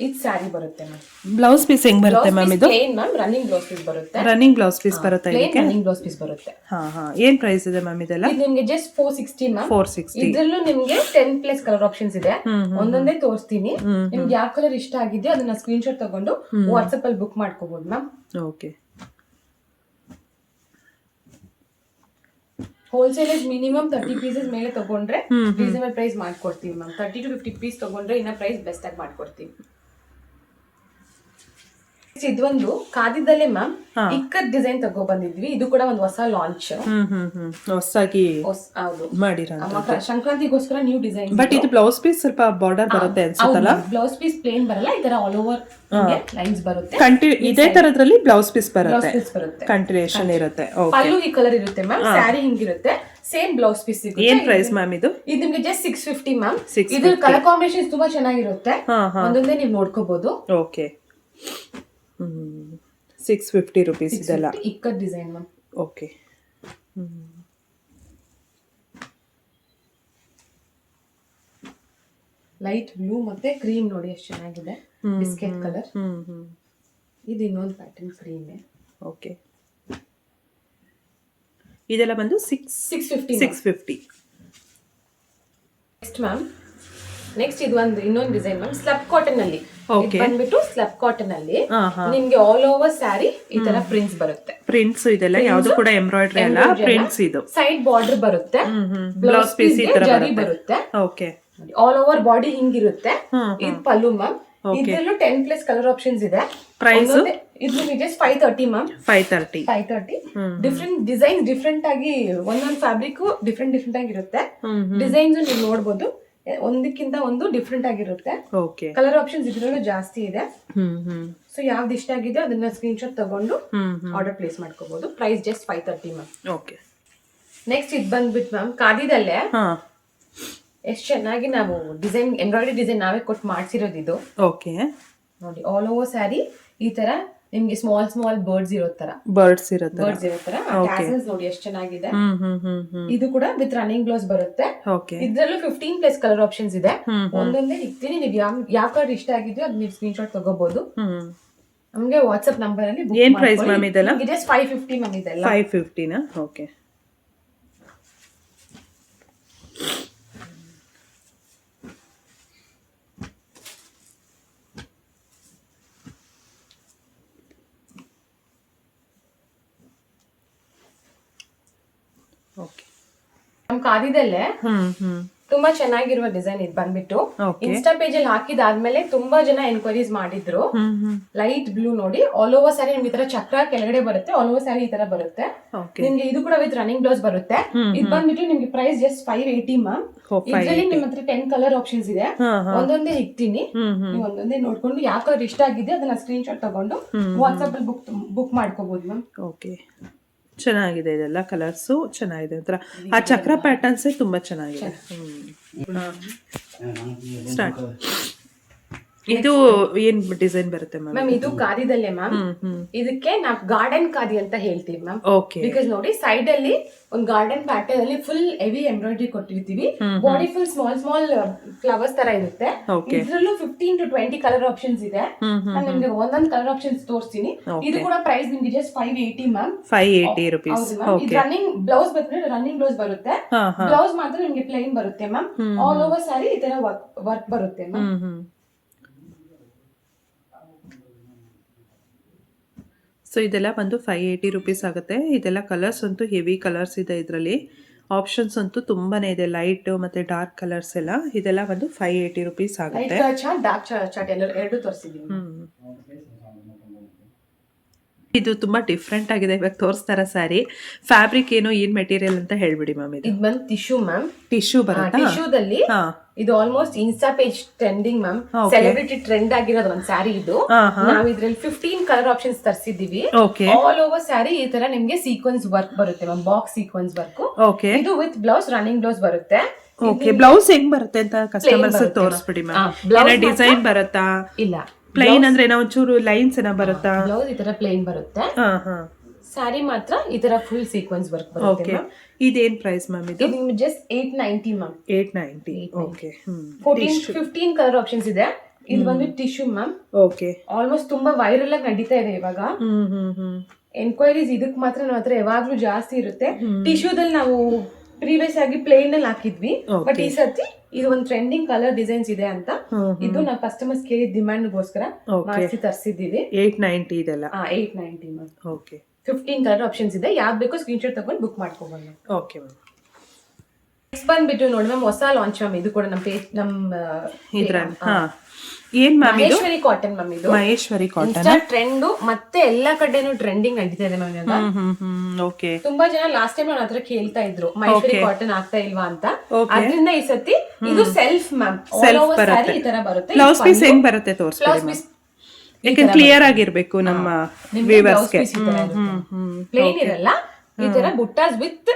ಇದು ಸ್ಯಾರಿ ಬರುತ್ತೆ ಮ್ಯಾಮ್. ಬ್ಲೌಸ್ ಪೀಸ್ ಹೆಂಗ್ ಬರುತ್ತೆ ಮ್ಯಾಮ್ ಇದು? Plain ma'am, running blouse piece ಬರುತ್ತೆ. ರನ್ನಿಂಗ್ ಬ್ಲೌಸ್ ಪೀಸ್ ಬರುತ್ತೆ ಇದಕ್ಕೆ? ರನ್ನಿಂಗ್ ಬ್ಲೌಸ್ ಪೀಸ್ ಬರುತ್ತೆ. ಹಾ ಹಾ. ಏನ್ ಪ್ರೈಸ್ ಇದೆ ಮ್ಯಾಮ್ ಇದೆಲ್ಲ? ಇದು ನಿಮ್ಗೆ ಜಸ್ಟ್ 460 ಮ್ಯಾಮ್. 460. ಇದ್ರಲ್ಲೂ ನಿಮ್ಗೆ 10+ ಕಲರ್ ಆಪ್ಷನ್ಸ್ ಇದೆ. ಒಂದೊಂದೇ ತೋರಿಸ್ತೀನಿ. ನಿಮ್ಗೆ ಯಾವ ಕಲರ್ ಇಷ್ಟ ಆಗಿದೆಯೋ ಅದನ್ನ ಸ್ಕ್ರೀನ್ ಶಾಟ್ ತಗೊಂಡು ವಾಟ್ಸ್ಆಪ್ ಅಲ್ಲಿ ಬುಕ್ ಮಾಡ್ಕೋಬಹುದು ma'am. Okay. Wholesale minimum 30 pieces ಮೇಲೆ ತಗೊಂಡ್ರೆ ರೀಸನಬಲ್ ಪ್ರೈಸ್ ಮಾಡ್ಕೊಡ್ತೀವಿ ಮ್ಯಾಮ್. 30 to 50 ಪೀಸ್ ತಗೊಂಡ್ರೆ ಇನ್ನ ಪ್ರೈಸ್ ಬೆಸ್ಟ್ ಆಗಿ ಮಾಡ್ಕೊಡ್ತೀವಿ. ಇದೊಂದು ಖಾದಿದಲ್ಲೇ ಮ್ಯಾಮ್ ಇಕ್ಕತ್ ಡಿಸೈನ್ ತಗೋ ಬಂದಿದ್ವಿ. ಇದು ಕೂಡ ಒಂದು ಹೊಸ ಲಾಂಚ್, ಹೊಸದಾಗಿ ಹೌದು ಮಾಡಿರೋ ಸಂಕ್ರಾಂತಿಗೋಸ್ಕರ ನ್ಯೂ ಡಿಸೈನ್. ಬಟ್ ಇದು ಬ್ಲೌಸ್ ಪೀಸ್ ಸ್ವಲ್ಪ ಬಾರ್ಡರ್ ಬರುತ್ತೆ ಅನ್ಸುತ್ತಲ್ಲ? ಬ್ಲೌಸ್ ಪೀಸ್ ಪ್ಲೇನ್ ಬರಲ್ಲ, ಈ ತರ ಆಲ್ ಓವರ್ ಲೈನ್ಸ್ ಬರುತ್ತೆ. ಇದೇ ತರದ್ರಲ್ಲಿ ಬ್ಲೌಸ್ ಪೀಸ್ ಬ್ಲೌಸ್ ಬರುತ್ತೆ, ಪೀಸ್ ಬರುತ್ತೆ, ಕಂಟಿನ್ಯೂಷನ್ ಇರುತ್ತೆ. ಪಲ್ಲು ಈ ಕಲರ್ ಇರುತ್ತೆ ಮ್ಯಾಮ್, ಸ್ಯಾರಿ ಹಿಂಗಿರುತ್ತೆ, ಸೇಮ್ ಬ್ಲೌಸ್ ಪೀಸ್ ಸಿಗುತ್ತೆ. ಏನ್ ಪ್ರೈಸ್ ಮ್ಯಾಮ್ ಇದು? ಇದು ನಿಮ್ಗೆ ಜಸ್ಟ್ 650 ಮ್ಯಾಮ್. ಇದ್ರ ಕಲರ್ ಕಾಂಬಿನೇಷನ್ ತುಂಬಾ ಚೆನ್ನಾಗಿರುತ್ತೆ, ಒಂದೊಂದೇ ನೀವು ನೋಡ್ಕೋಬಹುದು. ಓಕೆ. 650 ರುಪೀಸ್ ಇದೆಲ್ಲ. Ikat design ma'am. Okay. Light blue ಮತ್ತೆ ಕ್ರೀಮ್ ನೋಡಿ ಎಷ್ಟು ಚೆನ್ನಾಗಿದೆ, ಬಿಸ್ಕೆಟ್ ಕಲರ್. ಇದು ಇನ್ನೊಂದು ಪ್ಯಾಟರ್ನ್ ಕ್ರೀಮ್. ಓಕೆ. ಇದೆಲ್ಲ ಬಂದು 650. ನೆಕ್ಸ್ಟ್ ಮ್ಯಾಮ್, ನೆಕ್ಸ್ಟ್ ಇದು ಒಂದು ಇನ್ನೊಂದು ಡಿಸೈನ್ ಮ್ಯಾಮ್, ಸ್ಲಬ್ ಕಾಟನ್ ಅಲ್ಲಿ. ಬಂದ್ಬಿಟ್ಟು ಸ್ಲಬ್ ಕಾಟನ್ ಅಲ್ಲಿ ನಿಮ್ಗೆ ಆಲ್ ಓವರ್ ಸ್ಯಾರಿ ಈ ತರ ಪ್ರಿಂಟ್ಸ್ ಬರುತ್ತೆ. ಪ್ರಿಂಟ್ಸ್ ಇದೆಲ್ಲ ಯಾವುದು ಕೂಡ ಎಂಬ್ರಾಯ್ಡರಿ ಅಲ್ಲ, ಪ್ರಿಂಟ್ಸ್. ಇದು ಸೈಡ್ ಬಾರ್ಡರ್ ಬರುತ್ತೆ, ಬ್ಲೌಸ್ ಪೀಸ್ ಈ ತರ ಬರುತ್ತೆ. ಓಕೆ. ಆಲ್ ಓವರ್ ಬಾಡಿ ಹಿಂಗಿರುತ್ತೆ. ಇದು ಪಲ್ಲು ಮ್ಯಾಮ್. ಇದರಲ್ಲೂ 10+ ಕಲರ್ ಆಪ್ಷನ್ಸ್ ಇದೆ. ಪ್ರೈಸ್ ಇದು ನಿಮಗೆ just 530 ma'am. 530. Different designs different ಆಗಿ, ಒಂದೊಂದು ಫ್ಯಾಬ್ರಿಕ್ ಡಿಫ್ರೆಂಟ್ ಡಿಫ್ರೆಂಟ್ ಆಗಿರುತ್ತೆ. ಡಿಸೈನ್ಸ್ ನೀವು ನೋಡಬಹುದು, ಒಂದಕ್ಕಿಂತ ಒಂದು ಡಿಫ್ರೆಂಟ್ ಆಗಿರುತ್ತೆ. ಓಕೆ. ಕಲರ್ ಆಪ್ಷನ್ಸ್ ಇದ್ರಲ್ಲೂ ಜಾಸ್ತಿ ಇದೆ. ಸೊ ಯಾವ್ದು ಇಷ್ಟ ಆಗಿದೆ ಅದನ್ನ ಸ್ಕ್ರೀನ್ ಶಾಟ್ ತಗೊಂಡು ಆರ್ಡರ್ ಪ್ಲೇಸ್ ಮಾಡ್ಕೋಬಹುದು. Price just 530 ma'am. Okay. Next ಇದು ಬಂದ್ಬಿಟ್ಟು ಮ್ಯಾಮ್ ಖಾದಿದಲ್ಲೇ ಎಷ್ಟು ಚೆನ್ನಾಗಿ ನಾವು ಡಿಸೈನ್, ಎಂಬ್ರಾಯ್ಡರಿ ಡಿಸೈನ್ ನಾವೇ ಕೊಟ್ಟು ಮಾಡ್ಸಿರೋದು ಇದು. ಓಕೆ. ನೋಡಿ ಆಲ್ ಓವರ್ ಸ್ಯಾರಿ ಈ ತರ ನಿಮ್ಗೆ ಸ್ಮಾಲ್ ಸ್ಮಾಲ್ ಬರ್ಡ್ಸ್ ಇರೋ ತರ, ಬರ್ಡ್ಸ್ ಇರೋ ತರ ಟ್ಯಾಸಲ್ಸ್ ನೋಡಿ ಎಷ್ಟು ಚೆನ್ನಾಗಿದೆ. ಇದು ಕೂಡ ವಿತ್ ರನ್ನಿಂಗ್ ಬ್ಲೌಸ್ ಬರುತ್ತೆ. ಇದ್ರಲ್ಲೂ 15+ ಕಲರ್ ಆಪ್ಷನ್ಸ್ ಇದೆ. ಒಂದೊಂದೇ ಇರ್ತೀನಿ, ನೀವು ಯಾವ ಕಲರ್ ಇಷ್ಟ ಆಗಿದೆಯೋ ಅದ್ ನೀವು ಸ್ಕ್ರೀನ್ ಶಾಟ್ ತಗೋಬಹುದು. ನಮ್ಗೆ ವಾಟ್ಸ್ಆಪ್ ನಂಬರ್ ಅಲ್ಲಿ ಏನ್ ಪ್ರೈಸ್ ಮ್ಯಾಮ್ ಇದೆಲ್ಲ? ಜಸ್ಟ್ 550 ಮ್ಯಾಮ್ ಇದೆಲ್ಲ. 550 ನಾ? ಓಕೆ. ನಮ್ ಖಾದಿದಲ್ಲೇ ತುಂಬಾ ಚೆನ್ನಾಗಿರುವ ಡಿಸೈನ್ ಇದು ಬಂದ್ಬಿಟ್ಟು ಇನ್ಸ್ಟಾ ಪೇಜ್ ಅಲ್ಲಿ ಹಾಕಿದಾದ್ಮೇಲೆ ತುಂಬಾ ಜನ ಎನ್ಕ್ವೈರೀಸ್ ಮಾಡಿದ್ರು. ಲೈಟ್ ಬ್ಲೂ ನೋಡಿ ಆಲ್ ಓವರ್ ಸ್ಯಾರಿ ನಿಮ್ಗೆ ಈ ತರ ಚಕ್ರ ಕೆಳಗಡೆ ಬರುತ್ತೆ, ಆಲ್ ಓವರ್ ಸ್ಯಾರಿ ಈ ತರ ಬರುತ್ತೆ. ನಿಮ್ಗೆ ಇದು ಕೂಡ ವಿತ್ ರನ್ನಿಂಗ್ ಬ್ಲೌಸ್ ಬರುತ್ತೆ. ಇದು ಬಂದ್ಬಿಟ್ಟು ನಿಮ್ಗೆ ಪ್ರೈಸ್ ಜಸ್ಟ್ 580 ಮ್ಯಾಮ್. ಇದ್ರಲ್ಲಿ ನಿಮ್ ಹತ್ರ 10 ಕಲರ್ ಆಪ್ಷನ್ಸ್ ಇದೆ. ಒಂದೊಂದೇ ಇಕ್ತೀನಿ, ನೀವು ಒಂದೊಂದೇ ನೋಡ್ಕೊಂಡು ಯಾವ ಕಲರ್ ಇಷ್ಟ ಆಗಿದೆ ಅದನ್ನ ಸ್ಕ್ರೀನ್ ಶಾಟ್ ತಗೊಂಡು ವಾಟ್ಸ್ಆಪ್ ಅಲ್ಲಿ ಬುಕ್ ಮಾಡ್ಕೋಬಹುದು ಮ್ಯಾಮ್. ಓಕೆ. ಚೆನ್ನಾಗಿದೆ, ಇದೆಲ್ಲ ಕಲರ್ಸು ಚೆನ್ನಾಗಿದೆ. ಒಂಥರ ಆ ಚಕ್ರ ಪ್ಯಾಟರ್ನ್ಸೇ ತುಂಬಾ ಚೆನ್ನಾಗಿದೆ. ಸ್ಟಾರ್ಟ್. ಇದು ಏನ್ ಡಿಸೈನ್ ಬರುತ್ತೆ ಮ್ಯಾಮ್? ಇದು ಖಾದಿದಲ್ಲೇ ಮ್ಯಾಮ್. ಇದಕ್ಕೆ ನಾವು ಗಾರ್ಡನ್ ಖಾದಿ ಅಂತ ಹೇಳ್ತೀವಿ ಮ್ಯಾಮ್. ಓಕೆ. ಬಿಕಾಸ್ ನೋಡಿ ಸೈಡ್ ಅಲ್ಲಿ ಒಂದು ಗಾರ್ಡನ್ ಪ್ಯಾಟರ್ನ್ ಅಲ್ಲಿ ಫುಲ್ ಹೆವಿ ಎಂಬ್ರಾಯ್ಡರಿ ಕೊಟ್ಟಿರ್ತೀವಿ. Body full small small flowers ತರ ಇರುತ್ತೆ. ಇದ್ರಲ್ಲೂ 15 to 20 ಕಲರ್ ಆಪ್ಷನ್ಸ್ ಇದೆ. ನಾನು ನಿಮ್ಗೆ ಒಂದೊಂದು ಕಲರ್ ಆಪ್ಷನ್ಸ್ ತೋರಿಸ್ತೀನಿ. ಇದು ಕೂಡ ಪ್ರೈಸ್ ನಿಮ್ಗೆ just 580 ma'am. 580 rupees. Running blouse ಬಂದ್ರೆ ರನ್ನಿಂಗ್ ಬ್ಲೌಸ್ ಬರುತ್ತೆ. ಬ್ಲೌಸ್ ಮಾತ್ರ ನಿಮ್ಗೆ ಪ್ಲೇನ್ ಬರುತ್ತೆ ಮ್ಯಾಮ್. ಆಲ್ ಓವರ್ ಸ್ಯಾರಿ ಈ ತರ ವರ್ಕ್ ಬರುತ್ತೆ ಮ್ಯಾಮ್. ಸೊ ಇದೆಲ್ಲ ಬಂದು 580 ರುಪೀಸ್ ಆಗುತ್ತೆ. ಇದೆಲ್ಲ ಕಲರ್ಸ್ ಅಂತೂ ಹೆವಿ ಕಲರ್ಸ್ ಇದೆ ಇದರಲ್ಲಿ. ಆಪ್ಷನ್ಸ್ ಅಂತೂ ತುಂಬಾನೇ ಇದೆ, ಲೈಟ್ ಮತ್ತೆ ಡಾರ್ಕ್ ಕಲರ್ಸ್ ಎಲ್ಲ. ಇದೆಲ್ಲ ಬಂದು 580 ರುಪೀಸ್ ಆಗುತ್ತೆ. ಡಾರ್ಕ್ ಚಾರ್ಟ್ ಎರಡು ತೋರಿಸಿದೀವಿ. ಇದು ತುಂಬಾ ಡಿಫ್ರೆಂಟ್ ಆಗಿದೆ ಇವಾಗ ತೋರಿಸ್ತಾರ ಸ್ಯಾರಿ. ಫ್ಯಾಬ್ರಿಕ್ ಏನು, ಏನ್ ಮೆಟೀರಿಯಲ್ ಅಂತ ಹೇಳ್ಬಿಡಿ ಮ್ಯಾಮ್. ಇದು ಬಂದು ಟಿಶ್ಯೂ ಮ್ಯಾಮ್. ಟಿಶ್ಯೂ ಬರುತ್ತೆ. ಟಿಶ್ಯೂದಲ್ಲಿ ಇದು almost insta page trending ma'am. Celebrity trend ಆಗಿರೋದು ಒಂದ್ ಸ್ಯಾರಿ ಇದು. ನಾವ್ ಇದ್ರಲ್ಲಿ 15 ಕಲರ್ ಆಪ್ಷನ್ಸ್ ತರಿಸಿದೀವಿ. ಆಲ್ ಓವರ್ ಸ್ಯಾರಿ ಈ ತರ ನಿಮ್ಗೆ ಸೀಕ್ವೆನ್ಸ್ ವರ್ಕ್ ಬರುತ್ತೆ ಮ್ಯಾಮ್, ಬಾಕ್ಸ್ ಸೀಕ್ವೆನ್ಸ್ ವರ್ಕ್. ಇದು ವಿತ್ ಬ್ಲೌಸ್, ರನ್ನಿಂಗ್ ಬ್ಲೌಸ್ ಬರುತ್ತೆ. ಓಕೆ. ಬ್ಲೌಸ್ ಹೆಂಗ್ ಬರುತ್ತೆ ಅಂತ ಕಸ್ಟಮರ್ಸ್ ತೋರಿಸ್ಬಿಡಿ ಮ್ಯಾಮ್. ಡಿಸೈನ್ ಬರುತ್ತಾ? ಇಲ್ಲ, ಪ್ಲೈನ್ ಅಂದ್ರೆ ಏನೋ ಒಂಚೂರು ಲೈನ್ಸ್ ಏನೋ ಬರುತ್ತಾ? ಬ್ಲೌಸ್ ಈ ತರ ಪ್ಲೇನ್ ಬರುತ್ತೆ. ಸ್ಯಾರಿ ಮಾತ್ರ ಈ ತರ ಫುಲ್ ಸೀಕ್ವೆನ್ಸ್ ವರ್ಕ್ ಬರುತ್ತೆ ಓಕೆ ಇದೇನ್ ಪ್ರೈಸ್ ಮ್ಯಾಮ್ ಇದು ಇದು ನಿಮ್ಗೆ just 890 ma'am. 890 okay 15 colour options ಇದೆ. ಇದು ಬಂದು ಟಿಶ್ಯೂ ಮ್ಯಾಮ್. ಓಕೆ ಆಲ್ಮೋಸ್ಟ್ ತುಂಬಾ ವೈರಲ್ ಆಗಿ ನಡೀತಾ ಇದೆ ಇವಾಗ. ಎನ್ಕ್ವೈರೀಸ್ ಇದಕ್ ಮಾತ್ರ ನಮ್ಮ ಹತ್ರ ಯಾವಾಗ್ಲೂ ಜಾಸ್ತಿ ಇರುತ್ತೆ. ಟಿಶ್ಯೂದಲ್ಲಿ ನಾವು ಪ್ರೀವಿಯಸ್ ಆಗಿ ಪ್ಲೇನ್ ಅಲ್ಲಿ ಹಾಕಿದ್ವಿ, ಬಟ್ ಈ ಸರ್ತಿ ಇದು ಒಂದು ಟ್ರೆಂಡಿಂಗ್ ಕಲರ್ ಡಿಸೈನ್ಸ್ ಇದೆ ಅಂತ ಇದು ನಾವು ಕಸ್ಟಮರ್ಸ್ ಕೇಳಿದ ಡಿಮ್ಯಾಂಡ್ ಗೋಸ್ಕರ ಮಾಡಿಸಿ ತರಿಸಿದ್ದೀವಿ. 890 ಇದೆಲ್ಲ 890 ಮ್ಯಾಮ್. ಓಕೆ 15 ಕಲರ್ ಆಪ್ಷನ್ಸ್ ಇದೆ. ಯಾವ್ದು ಬೇಕೋ ಸ್ಕ್ರೀನ್ ಶಾಟ್ ತಗೊಂಡು ಬುಕ್ ಮಾಡ್ಕೋಬಹುದು. Okay ma'am. ನೆಕ್ಸ್ಟ್ ಬಂದ್ಬಿಟ್ಟು ನೋಡಿ ಮ್ಯಾಮ್, ಹೊಸ ಲಾಂಚ್ ಮ್ಯಾಮ್. ಇದು ಕೂಡ ನಮ್ಮ ಇದ್ರಲ್ಲಿ ಏನ್ ಮ್ಯಾಮ್ ಇದು ಮಹೇಶ್ವರಿ ಕಾಟನ್ ಮ್ಯಾಮ್. ಇದು ಮಹೇಶ್ವರಿ ಕಾಟನ್ ಇನ್ಸ್ಟಾ ಟ್ರೆಂಡ್ ಮತ್ತೆ ಎಲ್ಲಾ ಕಡೆನೂ ಟ್ರೆಂಡಿಂಗ್ ನಡೀತಾ ಇದೆ ಮ್ಯಾಮ್ ಇವಾಗ. ಓಕೆ ತುಂಬಾ ಜನ ಲಾಸ್ಟ್ ಟೈಮ್ ನನ್ನ ಹತ್ರ ಕೇಳ್ತಾ ಇದ್ರು ಮಹೇಶ್ವರಿ ಕಾಟನ್ ಆಗ್ತಾ ಇಲ್ವಾ ಅಂತ. ಅದರಿಂದ ಈ ಸತಿ ಇದು self ma'am, all over sari ಈ ತರ ಬರುತ್ತೆ. ಬ್ಲೌಸ್ ಪೀಸ್ ಹೆಂಗ್ ಬರುತ್ತೆ ತೋರಿಸ್ಬಿಡಿ. ಬ್ಲೌಸ್ ಪೀಸ್ ಯಾಕಂದ್ರೆ ಕ್ಲಿಯರ್ ಆಗಿರ್ಬೇಕು ನಮ್ಮ ವ್ಯೂವರ್ಸ್ ಗೆ. ಪ್ಲೇನ್ ಇರಲ್ಲ, ಈ ತರ ಬುಟ್ಟಾಸ್ ವಿತ್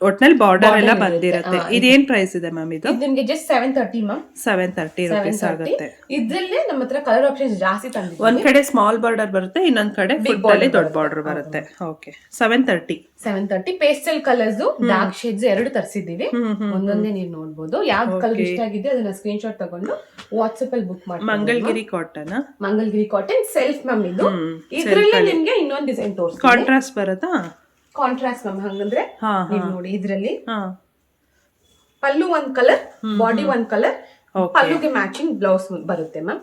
ಒಟ್ನಲ್ಲಿ ಬಾರ್ಡರ್ ಎಲ್ಲ ಬಂದಿರುತ್ತೆ. ಇದೇನ್ ಪ್ರೈಸ್ ಇದೆ ಮ್ಯಾಮ್ ಇದು? ನಿಮ್ಗೆ ಜಸ್ಟ್ 730 ಮ್ಯಾಮ್. 730 ರೂಪೀಸ್ ಆಗುತ್ತೆ. ಇದ್ರಲ್ಲಿ ನಮ್ಮ ಹತ್ರ ಕಲರ್ ಆಪ್ಷನ್ಸ್ ಜಾಸ್ತಿ ತಂದಿದ್ದೀವಿ. ಒಂದ್ ಕಡೆ ಸ್ಮಾಲ್ ಬಾರ್ಡರ್ ಬರುತ್ತೆ, ಇನ್ನೊಂದ್ ಕಡೆ ಫುಲ್ ಅಲ್ಲಿ ದೊಡ್ಡ ಬಾರ್ಡರ್ ಬರುತ್ತೆ. Okay 730 pastel colours dark shades ಎರಡು ತರಿಸಿದ್ದೀವಿ. ಒಂದೊಂದೇ ನೀವು ನೋಡ್ಬೋದು. ಯಾವ್ದು ಕಲರ್ ಇಷ್ಟ ಆಗಿದೆ ಅದನ್ನ ಸ್ಕ್ರೀನ್ ಶಾಟ್ ತಗೊಂಡು ವಾಟ್ಸ್ಆಪ್ ಅಲ್ಲಿ ಬುಕ್ ಮಾಡಿ. ಮಂಗಲ್ಗಿರಿ ಕಾಟನ್, ಮಂಗಲ್ಗಿರಿ ಕಾಟನ್ ಸೆಲ್ಫ್ ಮ್ಯಾಮ್. ಇದು ಇದ್ರಲ್ಲಿ ನಿಮ್ಗೆ ಇನ್ನೊಂದು ಡಿಸೈನ್ ತೋರಿಸ್ತೀನಿ. ಕಾಂಟ್ರಾಸ್ಟ್ ಬರುತ್ತಾ? Contrast ma'am. ಹಂಗಂದ್ರೆ ನೀವು ನೋಡಿ, ಇದ್ರಲ್ಲಿ ಪಲ್ಲು ಒಂದ್ ಕಲರ್, ಬಾಡಿ ಒಂದ್ ಕಲರ್, ಪಲ್ಲುಗೆ ಮ್ಯಾಚಿಂಗ್ ಬ್ಲೌಸ್ ಬರುತ್ತೆ ಮ್ಯಾಮ್.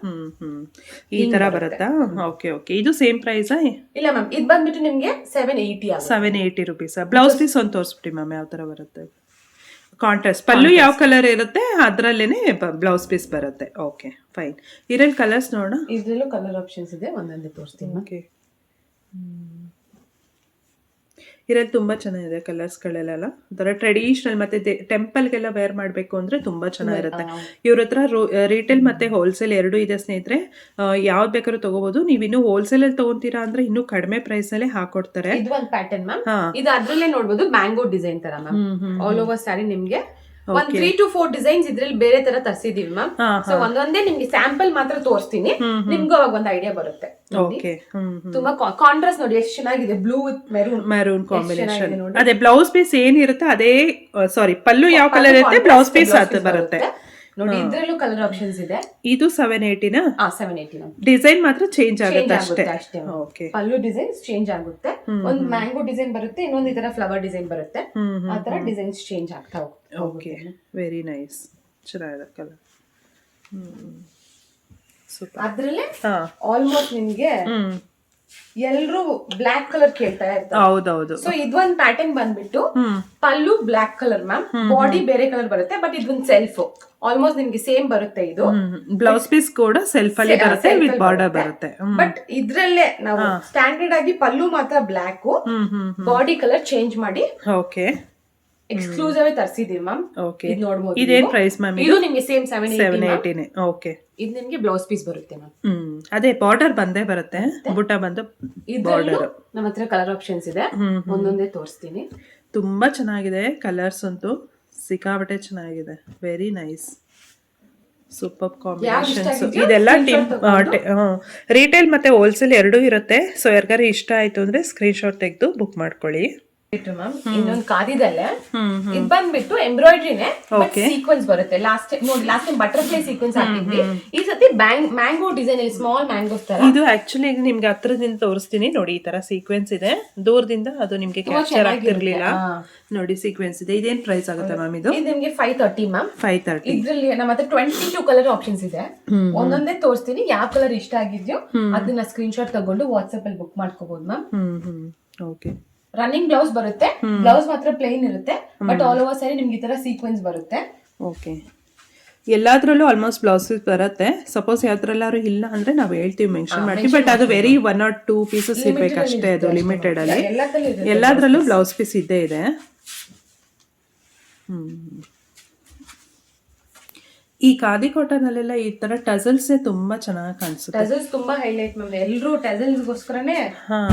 ಈ ತರ ಬರುತ್ತಾ? Okay okay. ಇದು ಸೇಮ್ ಪ್ರೈಸ್? ಇಲ್ಲ ಮ್ಯಾಮ್, ಇದು ಬಂದ್ಬಿಟ್ಟು ನಿಮ್ಗೆ 780 ರೂಪೀಸ್. ಬ್ಲೌಸ್ ಪೀಸ್ ಒಂದು ತೋರಿಸ್ಬಿಡಿ ಮ್ಯಾಮ್, ಯಾವ ತರ ಬರುತ್ತೆ. ಕಾಂಟ್ರಾಸ್ಟ್ ಪಲ್ಲು ಯಾವ ಕಲರ್ ಇರುತ್ತೆ ಅದ್ರಲ್ಲೇನೆ ಬ್ಲೌಸ್ ಪೀಸ್ ಬರುತ್ತೆ. Okay fine. ಇದ್ರಲ್ಲಿ ಕಲರ್ಸ್ ನೋಡೋಣ. ಇದ್ರಲ್ಲೂ ಕಲರ್ ಆಪ್ಷನ್ಸ್ ಇದೆ, ಒಂದೊಂದೇ ತೋರಿಸ್ತೀನಿ. ಓಕೆ, ಇದ್ರಲ್ಲಿ ತುಂಬಾ ಚೆನ್ನಾಗಿದೆ ಕಲರ್ಸ್ಗಳೆಲ್ಲ. ಒಂಥರ ಟ್ರೆಡಿಷನಲ್ ಮತ್ತೆ ಟೆಂಪಲ್ಗೆಲ್ಲ ವೇರ್ ಮಾಡಬೇಕು ಅಂದ್ರೆ ತುಂಬಾ ಚೆನ್ನಾಗಿರುತ್ತೆ. ಇವ್ರ ಹತ್ರ ರಿಟೇಲ್ ಮತ್ತೆ ಹೋಲ್ಸೇಲ್ ಎರಡು ಇದೆ ಸ್ನೇಹಿತರೆ. ಯಾವ್ದು ಬೇಕಾದ್ರೂ ತಗೋಬಹುದು. ನೀವು ಇನ್ನು ಹೋಲ್ಸೇಲ್ ಅಲ್ಲಿ ತಗೊಂತೀರಾ ಅಂದ್ರೆ ಇನ್ನೂ ಕಡಿಮೆ ಪ್ರೈಸ್ ನಲ್ಲಿ ಹಾಕೊಡ್ತಾರೆ. ಇದು ಒಂದು ಪ್ಯಾಟರ್ನ್ ಮ್ಯಾಮ್. ಇದು ಅದ್ರಲ್ಲೇ ನೋಡಬಹುದು, ಮ್ಯಾಂಗೋ ಡಿಸೈನ್ ತರ ಮ್ಯಾಮ್. ಆಲ್ ಓವರ್ ಸ್ಯಾರಿ ನಿಮ್ಗೆ ಒಂದ್ 3 to 4 ಡಿಸೈನ್ಸ್ ಇದ್ರಲ್ಲಿ ಬೇರೆ ತರ ತರಿಸಿದೀವಿ ಮ್ಯಾಮ್. ಸೊ ಒಂದೊಂದೇ ನಿಮ್ಗೆ ಸ್ಯಾಂಪಲ್ ಮಾತ್ರ ತೋರಿಸ್ತೀನಿ, ನಿಮ್ಗೂ ಅವಾಗ ಒಂದು ಐಡಿಯಾ ಬರುತ್ತೆ. ತುಂಬಾ ಕಾಂಟ್ರಾಸ್ಟ್ ನೋಡಿ ಎಷ್ಟು ಚೆನ್ನಾಗಿದೆ, ಬ್ಲೂ ವಿತ್ ಮೆರೂನ್ ಕಾಂಬಿನೇಷನ್. ಅದೇ ಬ್ಲೌಸ್ ಪೀಸ್ ಏನಿರುತ್ತೆ ಅದೇ, ಸಾರಿ ಪಲ್ಲು ಯಾವ ಕಲರ್ ಇರುತ್ತೆ ಬ್ಲೌಸ್ ಪೀಸ್ ಅದು ಬರುತ್ತೆ ನೋಡಿ. ಇದ್ರಲ್ಲೂ ಕಲರ್ ಆಪ್ಷನ್ಸ್ ಇದೆ. ಇದು 780 ನಾ? 780 ಡಿಸೈನ್ ಮಾತ್ರ ಚೇಂಜ್ ಆಗುತ್ತೆ ಅಷ್ಟೇ. ಓಕೆ, ಪಲ್ಲು ಡಿಸೈನ್ಸ್ ಚೇಂಜ್ ಆಗುತ್ತೆ. ಒಂದು ಮ್ಯಾಂಗೋ ಡಿಸೈನ್ ಬರುತ್ತೆ, ಇನ್ನೊಂದು ಈ ತರ ಫ್ಲವರ್ ಡಿಸೈನ್ ಬರುತ್ತೆ. ಆ ತರ ಡಿಸೈನ್ಸ್ ಚೇಂಜ್ ಆಗ್ತಾ ಹೋಗುತ್ತೆ. Okay, very nice. ಚೆನ್ನಾಗಿದೆ ಕಲರ್. ಸೂಪರ್. ಅದ್ರಲ್ಲೇ ಆಲ್ಮೋಸ್ಟ್ ನಿಮ್ಗೆ ಎಲ್ರು ಬ್ಲಾಕ್ ಕಲರ್ ಕೇಳ್ತಾ ಇರ್ತಾರೆ. ಹೌದೌದು. ಸೊ ಇದೊಂದ್ ಪ್ಯಾಟರ್ನ್ ಬಂದ್ಬಿಟ್ಟು ಪಲ್ಲು ಬ್ಲಾಕ್ ಕಲರ್ ಮ್ಯಾಮ್, ಬಾಡಿ ಬೇರೆ ಕಲರ್ ಬರುತ್ತೆ, ಬಟ್ ಇದೊಂದು ಸೆಲ್ಫ್ ಆಲ್ಮೋಸ್ಟ್ ನಿಮ್ಗೆ ಸೇಮ್ ಬರುತ್ತೆ. ಇದು ಬ್ಲೌಸ್ ಪೀಸ್ ಕೂಡ ಸೆಲ್ಫ್ ಅಲ್ಲಿ ಬರುತ್ತೆ, ವಿತ್ ಬಾರ್ಡರ್ ಬರುತ್ತೆ. ಬಟ್ ಇದ್ರಲ್ಲೇ ನಾವು ಸ್ಟ್ಯಾಂಡರ್ಡ್ ಆಗಿ ಪಲ್ಲು ಮಾತ್ರ ಬ್ಲಾಕ್, ಬಾಡಿ ಕಲರ್ ಚೇಂಜ್ ಮಾಡಿ ಓಕೆ ಎಕ್ಸ್ಕ್ಲೂಸಿವ್ ಆಗಿ ತರಿಸಿದೀವಿ ಮ್ಯಾಮ್. ಓಕೆ, ನೋಡಬಹುದು. ಇದೇನ್ ಪ್ರೈಸ್ ಮ್ಯಾಮ್? ಇದು ನಿಮ್ಗೆ ಸೇಮ್ 780. ಓಕೆ, ಇದು ನಿಮ್ಗೆ ಬ್ಲೌಸ್ ಪೀಸ್ ಬರುತ್ತೆ ಮ್ಯಾಮ್. ಅದೇ ಬಾರ್ಡರ್ ಬಂದೇ ಬರುತ್ತೆ, ಬುಟ್ಟ ಬಂದು ಬಾರ್ಡರ್. ನಮ್ಮ ಹತ್ರ ಕಲರ್ ಆಪ್ಷನ್ಸ್ ಇದೆ, ಒಂದೊಂದೇ ತೋರಿಸ್ತೀನಿ. ತುಂಬಾ ಚೆನ್ನಾಗಿದೆ ಕಲರ್ಸ್ ಅಂತೂ, ಸಿಕ್ಕಾಪಟ್ಟೆ ಚೆನ್ನಾಗಿದೆ. Very nice, super combinations. ಇದೆಲ್ಲ ರಿಟೇಲ್ ಮತ್ತೆ ಹೋಲ್ಸೇಲ್ ಎರಡೂ ಇರುತ್ತೆ. ಸೊ ಯಾರಿಗಾರು ಇಷ್ಟ ಆಯ್ತು ಅಂದ್ರೆ ಸ್ಕ್ರೀನ್ ಶಾಟ್ ತೆಗೆದು ಬುಕ್ ಮಾಡ್ಕೊಳ್ಳಿ. ಮ್ಯಾಮ್ ಇನ್ನೊಂದು ಕಾದಿದಲ್ಲೇ ಇದು ಬಂದ್ಬಿಟ್ಟು ಎಂಬ್ರಾಯ್ಡ್ರಿನೇ, ಸೀಕ್ವೆನ್ಸ್ ಬರುತ್ತೆ. ಲಾಸ್ಟ್ ಟೈಮ್ ಬಟರ್ಫ್ಲೈ ಸೀಕ್ವೆನ್ಸ್ ಹಾಕಿದ್ವಿ. ಈ ಸತಿ ಮ್ಯಾಂಗೋ ಡಿಸೈನ್ ಅಲ್ಲಿ ಸ್ಮಾಲ್ ಮ್ಯಾಂಗೋಸ್ ತರ. ಇದು ಆಕ್ಚುಲಿ ನಿಮ್ಗೆ ಹತ್ರದಿಂದ ತೋರಿಸ್ತೀನಿ ನೋಡಿ. ಈ ತರ ಸೀಕ್ವೆನ್ಸ್ ಇದೆ, ದೂರದಿಂದ ಅದು ನಿಮ್ಗೆ ಕ್ಯಾಪ್ಚರ್ ಆಗ್ತಿರ್ಲಿಲ್ಲ ನೋಡಿ. ಸೀಕ್ವೆನ್ಸ್ ಇದೆ. ಇದೇನ್ ಪ್ರೈಸ್ ಆಗುತ್ತೆ ಮ್ಯಾಮ್? ಇದು ನಿಮ್ಗೆ 530 ಮ್ಯಾಮ್. 530. ಇದ್ರಲ್ಲಿ ನಮ್ಮ ಹತ್ರ 22 ಕಲರ್ ಆಪ್ಷನ್ಸ್ ಇದೆ. ಒಂದೊಂದೇ ತೋರಿಸ್ತೀನಿ. ಯಾವ ಕಲರ್ ಇಷ್ಟ ಆಗಿದ್ಯೋ ಅದನ್ನ ಸ್ಕ್ರೀನ್ ಶಾಟ್ ತಗೊಂಡು ವಾಟ್ಸ್ಆಪ್ ಅಲ್ಲಿ ಬುಕ್ ಮಾಡ್ಕೋಬಹುದು ಮ್ಯಾಮ್. ಓಕೆ, ರನ್ನಿಂಗ್ ಬ್ಲೌಸ್ ಬರುತ್ತೆ, ಬ್ಲೌಸ್ ಮಾತ್ರ ಪ್ಲೇನ್ ಇರುತ್ತೆ, ಬಟ್ ಆಲ್ ಓವರ್ ಸ್ಯಾರಿ ನಿಮ್ಗೆ ಈ ತರ ಸೀಕ್ವೆನ್ಸ್ ಬರುತ್ತೆ. ಓಕೆ, ಎಲ್ಲಾದ್ರಲ್ಲೂ ಆಲ್ಮೋಸ್ಟ್ ಬ್ಲೌಸಸ್ ಬರುತ್ತೆ. ಸಪೋಸ್ ಯಾವ್ದ್ರಲ್ಲಾರು ಇಲ್ಲ ಅಂದ್ರೆ ನಾವು ಹೇಳ್ತೀವಿ, ಮೆನ್ಷನ್ ಮಾಡ್ತೀವಿ. ಬಟ್ ಅದು ವೆರಿ 1 or 2 ಪೀಸಸ್ ಇರ್ಬೇಕಷ್ಟೇ, ಅದು ಲಿಮಿಟೆಡ್ ಅಲ್ಲಿ. ಎಲ್ಲಾದ್ರಲ್ಲೂ ಬ್ಲೌಸ್ ಪೀಸ್ ಇದ್ದೇ ಇದೆ. ಈ ಖಾದಿ ಕಾಟನ್ ಅಲ್ಲೆಲ್ಲ ಈ ತರ ಟಸಲ್ಸ್ ತುಂಬಾ ಚೆನ್ನಾಗಿ ಕಾಣಿಸುತ್ತೆ. ಟಸಲ್ಸ್ ತುಂಬಾ ಹೈಲೈಟ್ ಮ್ಯಾಮ್. ಎಲ್ಲರೂ ಟಸಲ್ಸ್ ಗೋಸ್ಕರನೇ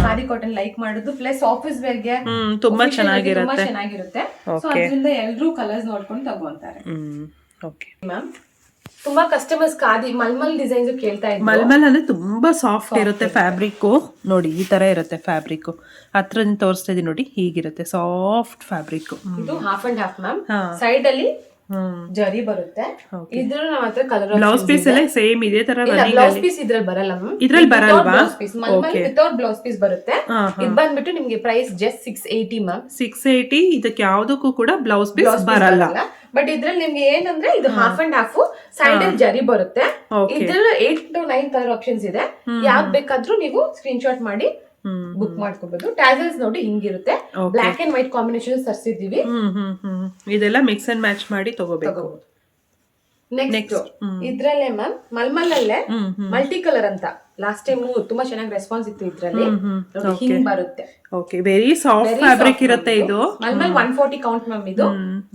ಖಾದಿ ಕಾಟನ್ ಲೈಕ್ ಮಾಡೋದು. ಪ್ಲಸ್ ಆಫೀಸ್ ವೇರ್ ಗೆ ತುಂಬಾ ಚೆನ್ನಾಗಿರುತ್ತೆ. ಸೊ ಅದರಿಂದ ಎಲ್ಲರೂ ಕಲರ್ಸ್ ನೋಡ್ಕೊಂಡು ತಗೊಂತಾರೆ. ಓಕೆ ಮ್ಯಾಮ್, ತುಂಬಾ ಕಸ್ಟಮರ್ಸ್ ಖಾದಿ ಮಲ್ಮಲ್ ಡಿಸೈನ್ಸ್ ಕೇಳ್ತಾ ಇದ್ರು. ಮಲ್ಮಲ್ ಅಂದ್ರೆ ತುಂಬಾ ಸಾಫ್ಟ್ ಇರುತ್ತೆ ಫ್ಯಾಬ್ರಿಕ್. ನೋಡಿ ಈ ತರ ಇರುತ್ತೆ ಫ್ಯಾಬ್ರಿಕ್. ಹತ್ರದಿಂದ ತೋರಿಸ್ತಾ ಇದೀನಿ ನೋಡಿ, ಹೀಗಿರುತ್ತೆ ಸಾಫ್ಟ್ ಫ್ಯಾಬ್ರಿಕ್. ಇದು half and half ma'am. Side ಅಲ್ಲಿ ಜರಿ ಬರುತ್ತೆ. ಇದ್ರ ನಮ್ಮ ಹತ್ರ ಕಲರ್ ಬ್ಲೌಸ್ ಪೀಸ್ ಎಲ್ಲ ಸೇಮ್ ಇದೇ ತರ ಬ್ಲೌಸ್ ಪೀಸ್ ಇದ್ರಲ್ಲಿ ಬರಲ್ಲ ಮ್ಯಾಮ್. ಇದ್ರಲ್ಲಿ ಬರಲ್ವಾ? Blouse piece mulmul without blouse piece ಬರುತ್ತೆ. ಇದು ಬಂದ್ಬಿಟ್ಟು ನಿಮ್ಗೆ ಪ್ರೈಸ್ ಜಸ್ಟ್ 680 ಮ್ಯಾಮ್. 680. ಇದಕ್ಕೆ ಯಾವ್ದಕ್ಕೂ ಕೂಡ ಬ್ಲೌಸ್ ಪೀಸ್ ಬರಲ್ಲ. ಬಟ್ ಇದ್ರಲ್ಲಿ ನಿಮ್ಗೆ ಏನಂದ್ರೆ ಇದು ಹಾಫ್ ಅಂಡ್ ಹಾಫ್, ಸೈಡ್ ಅಲ್ಲಿ ಜರಿ ಬರುತ್ತೆ. ಇದ್ರಲ್ಲಿ 8 to 9 ಕಲರ್ ಆಪ್ಷನ್ಸ್ ಇದೆ. ಯಾವ್ದು ಬೇಕಾದ್ರೂ ನೀವು ಸ್ಕ್ರೀನ್ ಶಾಟ್ ಮಾಡಿ ಬುಕ್ ಮಾಡ್ಕೋಬಹುದು. ಟ್ಯಾಸಲ್ಸ್ ನೋಡಿ ಹಿಂಗಿರುತ್ತೆ. ಬ್ಲಾಕ್ ಅಂಡ್ ವೈಟ್ ಕಾಂಬಿನೇಷನ್ ತರಿಸಿದೀವಿ. ಇದೆಲ್ಲ ಮಿಕ್ಸ್ ಅಂಡ್ ಮ್ಯಾಚ್ ಮಾಡಿ ತಗೋಬೇಕು. ನೆಕ್ಸ್ಟ್ ಇದ್ರಲ್ಲೇ ಮ್ಯಾಮ್ ಮಲ್ಮಲ್ ಅಲ್ಲೇ ಮಲ್ಟಿ ಕಲರ್ ಅಂತ ಲಾಸ್ಟ್ ಟೈಮ್ ತುಂಬಾ ಚೆನ್ನಾಗಿ ರೆಸ್ಪಾನ್ಸ್ ಇತ್ತು. ಇದ್ರಲ್ಲಿ ಹಿಂಗ್ ಬರುತ್ತೆ. ಓಕೆ, ವೆರಿ ಸಾಫ್ಟ್ ಫ್ಯಾಬ್ರಿಕ್ ಇರುತ್ತೆ ಇದು. Mulmul 140 count ma'am. ಇದು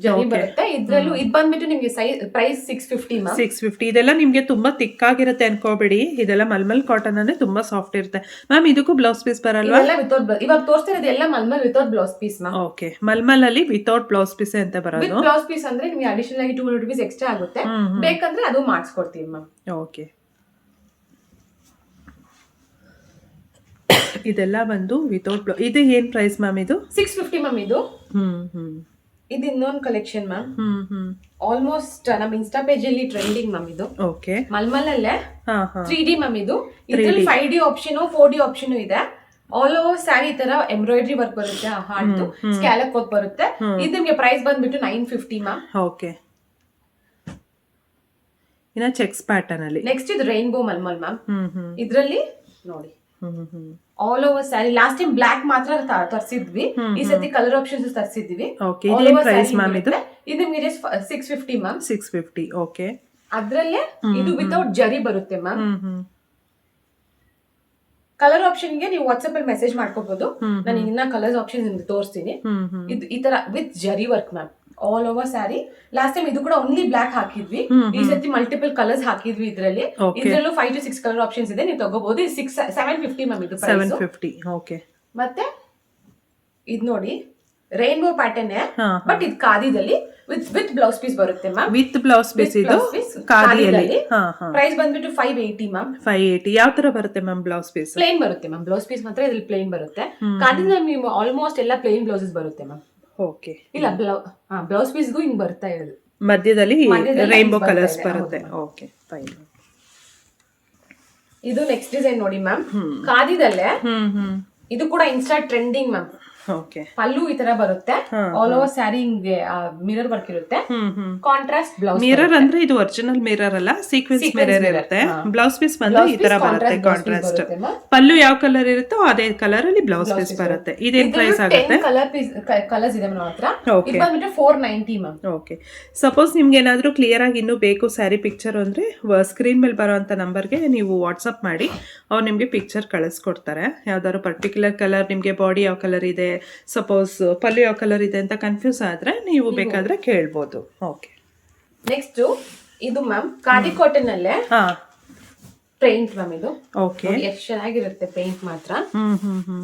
ಜರಿ ಬರುತ್ತೆ. ಇದ್ರಲ್ಲೂ ಇದು ಬಂದ್ಬಿಟ್ಟು ನಿಮ್ಗೆ ಪ್ರೈಸ್ 650 ಮ್ಯಾಮ್. 650. ಇದೆಲ್ಲ ನಿಮ್ಗೆ ತುಂಬಾ ತಿಕ್ಕಾಗಿರುತ್ತೆ ಅನ್ಕೋಬೇಡಿ. ಇದೆಲ್ಲ ಮಲ್ಮಲ್ ಕಾಟನ್ ಅಂದ್ರೆ ತುಂಬಾ ಸಾಫ್ಟ್ ಇರುತ್ತೆ ಮ್ಯಾಮ್. ಇದಕ್ಕೂ ಬ್ಲೌಸ್ ಪೀಸ್ ಬರಲ್ವಾ? ಇವಾಗ ತೋರಿಸ್ತಾ ಇರೋದು ಎಲ್ಲ mulmul without blouse piece ma'am. Okay, mulmul ಅಲ್ಲಿ ವಿತೌಟ್ ಬ್ಲೌಸ್ ಪೀಸ್ ಅಂತ ಬರೋದು. ಬ್ಲೌಸ್ ಪೀಸ್ ಅಂದ್ರೆ ನಿಮ್ಗೆ ಅಡಿಷನಲ್ ಆಗಿ 200 rupees ಎಕ್ಸ್ಟ್ರಾ ಆಗುತ್ತೆ. ಬೇಕಂದ್ರೆ ಅದು ಮಾಡಿಸ್ಕೊಡ್ತೀವಿ ಮ್ಯಾಮ್. ಓಕೆ, ಇದೆಲ್ಲ ಬಂದು ವಿತೌಟ್ ಇದು ಏನ್ ಪ್ರೈಸ್ ಮ್ಯಾಮ್? ಇದು 650 ಮ್ಯಾಮ್. ಇದು ಇದು ಇನ್ನೊಂದು ಕಲೆಕ್ಷನ್ ಮ್ಯಾಮ್. ಆಲ್ಮೋಸ್ಟ್ ನಮ್ಮ ಇನ್ಸ್ಟಾ ಪೇಜ್ ಅಲ್ಲಿ ಟ್ರೆಂಡಿಂಗ್ ಮ್ಯಾಮ್. ಇದು ಓಕೆ, ಮಲ್ಮಲ್ ಅಲ್ಲೇ 3D ಮ್ಯಾಮ್. ಇದು ಇದ್ರಲ್ಲಿ 5D ಆಪ್ಷನ್ 4D ಆಪ್ಷನ್ ಇದೆ. ಆಲ್ ಓವರ್ ಸ್ಯಾರಿ ತರ ಎಂಬ್ರಾಯ್ಡ್ರಿ ವರ್ಕ್ ಬರುತ್ತೆ. ಹಾರ್ಟ್ ಸ್ಕ್ಯಾಲಪ್ ವರ್ಕ್ ಬರುತ್ತೆ. ಇದು ನಿಮ್ಗೆ ಪ್ರೈಸ್ ಬಂದ್ಬಿಟ್ಟು 950 ಮ್ಯಾಮ್. ಓಕೆ, ಇನ್ನ ಚೆಕ್ಸ್ ಪ್ಯಾಟರ್ನ್ ಅಲ್ಲಿ ನೆಕ್ಸ್ಟ್ ಇದು ರೈನ್ಬೋ ಮಲ್ಮಲ್ ಮ್ಯಾಮ್. ಇದ್ರಲ್ಲಿ ನೋಡಿ all over sari. Last time block ಮಾತ್ರ ತರಿಸಿದ್ವಿ. ಈ ಸತಿ ಕಲರ್ ಆಪ್ಷನ್ಸ್ ತರಿಸಿದ್ವಿ. ಇದು ನಿಮ್ಗೆ 650 ಮ್ಯಾಮ್. 650. ಓಕೆ, ಅದ್ರಲ್ಲೇ ಇದು ವಿತೌಟ್ ಜರಿ ಬರುತ್ತೆ ಮ್ಯಾಮ್. ಕಲರ್ ಆಪ್ಷನ್ ಗೆ ನೀವು ವಾಟ್ಸ್ಆಪ್ ಅಲ್ಲಿ ಮೆಸೇಜ್ ಮಾಡ್ಕೋಬಹುದು. ನಾನು ಇನ್ನ ಕಲರ್ ಆಪ್ಷನ್ ತೋರಿಸ್ತೀನಿ. ಇದು ಈ ತರ ವಿತ್ ಜರಿ work ma'am. All over sari. Last time ಇದು ಕೂಡ ಓನ್ಲಿ ಬ್ಲಾಕ್ ಹಾಕಿದ್ವಿ. ಈ ಸತಿ ಮಲ್ಟಿಪಲ್ ಕಲರ್ಸ್ ಹಾಕಿದ್ವಿ. ಇದ್ರಲ್ಲೂ 5 to 6 ಕಲರ್ ಆಪ್ಷನ್ಸ್ ಇದೆ. ನೀವು ತಗೋಬಹುದು. 750 ಮ್ಯಾಮ್. ಇದು 750. ಓಕೆ, ಮತ್ತೆ ಇದು ನೋಡಿ ರೈನ್ಬೋ ಪ್ಯಾಟರ್ನ್. ಬಟ್ ಇದು ಖಾದಿದಲ್ಲಿ ವಿತ್ ಬ್ಲೌಸ್ ಪೀಸ್ ಬರುತ್ತೆ ಮ್ಯಾಮ್. ವಿತ್ ಬ್ಲೌಸ್ ಪೀಸ್ ಇದು ಖಾದಿಯಲ್ಲಿ. ಪ್ರೈಸ್ ಬಂದ್ಬಿಟ್ಟು 580 ಮ್ಯಾಮ್. 580. ಯಾವ ತರ ಬರುತ್ತೆ ಮ್ಯಾಮ್ ಬ್ಲೌಸ್ ಪೀಸ್? ಪ್ಲೇನ್ ಬರುತ್ತೆ ಮ್ಯಾಮ್. ಬ್ಲೌಸ್ ಪೀಸ್ ಮಾತ್ರ ಇದ್ರಲ್ಲಿ ಪ್ಲೇನ್ ಬರುತ್ತೆ. ಖಾದಿನಲ್ಲಿ ನೀವು ಆಲ್ಮೋಸ್ಟ್ ಎಲ್ಲ ಪ್ಲೇನ್ ಬ್ಲೌಸಸ್ ಬರುತ್ತೆ ಮ್ಯಾಮ್. ಓಕೆ, ಇಲ್ಲ ಬ್ಲೌಸ್ ಪೀಸ್ಗೂ ಹಿಂಗ್ ಬರ್ತಾ ಇರೋದು. ಮಧ್ಯದಲ್ಲಿ ರೈನ್ಬೋ ಕಲರ್ಸ್ ಬರುತ್ತೆ. Okay, fine. ಇದು ನೆಕ್ಸ್ಟ್ ಡಿಸೈನ್ ನೋಡಿ ಮ್ಯಾಮ್. ಖಾದಿದಲ್ಲೇ ಇದು ಕೂಡ ಇನ್ಸ್ಟಾ ಟ್ರೆಂಡಿಂಗ್ ಮ್ಯಾಮ್. ಓಕೆ, ಪಲ್ಲು ಈ ತರ ಬರುತ್ತೆ. ಆಲ್ ಓವರ್ ಸ್ಯಾರಿ ಹಿಂಗೆ ಮಿರರ್ ವರ್ಕ್ ಇರುತ್ತೆ. Contrast blouse. ಮಿರರ್ ಅಂದ್ರೆ ಇದು ಒರಿಜಿನಲ್ ಮಿರರ್ ಅಲ್ಲ, ಸೀಕ್ವೆನ್ಸ್ ಮಿರರ್ ಇರುತ್ತೆ. ಬ್ಲೌಸ್ ಪೀಸ್ ಬಂದು ಈ ತರ ಬರುತ್ತೆ. ಕಾಂಟ್ರಾಸ್ಟ್ ಪಲ್ಲು ಯಾವ ಕಲರ್ ಇರುತ್ತೋ ಅದೇ ಕಲರ್ ಅಲ್ಲಿ ಬ್ಲೌಸ್ ಪೀಸ್ ಬರುತ್ತೆ. ಇದೇನ್ ಪ್ರೈಸ್ ಆಗುತ್ತೆ? ಕಲರ್ಸ್ ಇದೆ ನಮ್ಮ ಹತ್ರ. ಇದು ಬಂದ್ಬಿಟ್ಟು 490 ಮ್ಯಾಮ್. ಓಕೆ, ಸಪೋಸ್ ನಿಮ್ಗೆ ಏನಾದ್ರೂ ಕ್ಲಿಯರ್ ಆಗಿ ಇನ್ನೂ ಬೇಕು ಸ್ಯಾರಿ ಪಿಕ್ಚರ್ ಅಂದ್ರೆ ಸ್ಕ್ರೀನ್ ಮೇಲೆ ಬರುವಂತ ನಂಬರ್ಗೆ ನೀವು ವಾಟ್ಸ್ಆಪ್ ಮಾಡಿ ಅವ್ರು ನಿಮ್ಗೆ ಪಿಕ್ಚರ್ ಕಳಿಸ್ಕೊಡ್ತಾರೆ. ಯಾವ್ದಾದ್ರು ಪರ್ಟಿಕ್ಯುಲರ್ ಕಲರ್ ನಿಮ್ಗೆ ಬಾಡಿ ಯಾವ ಕಲರ್ ಇದೆ, ಸಪೋಸ್ ಪಲ್ಲು ಯಾವ ಕಲರ್ ಇದೆ ಅಂತ ಕನ್ಫ್ಯೂಸ್ ಆದ್ರೆ ನೀವು ಬೇಕಾದ್ರೆ ಕೇಳ್ಬೋದು. ಓಕೆ, ನೆಕ್ಸ್ಟ್ ಇದು ಮ್ಯಾಮ್ ಖಾದಿ ಕಾಟನ್ ಅಲ್ಲೇ ಪೇಂಟ್ ಮ್ಯಾಮ್. ಇದು ಓಕೆ, ಎಷ್ಟು ಚೆನ್ನಾಗಿರುತ್ತೆ ಪೇಂಟ್ ಮಾತ್ರ.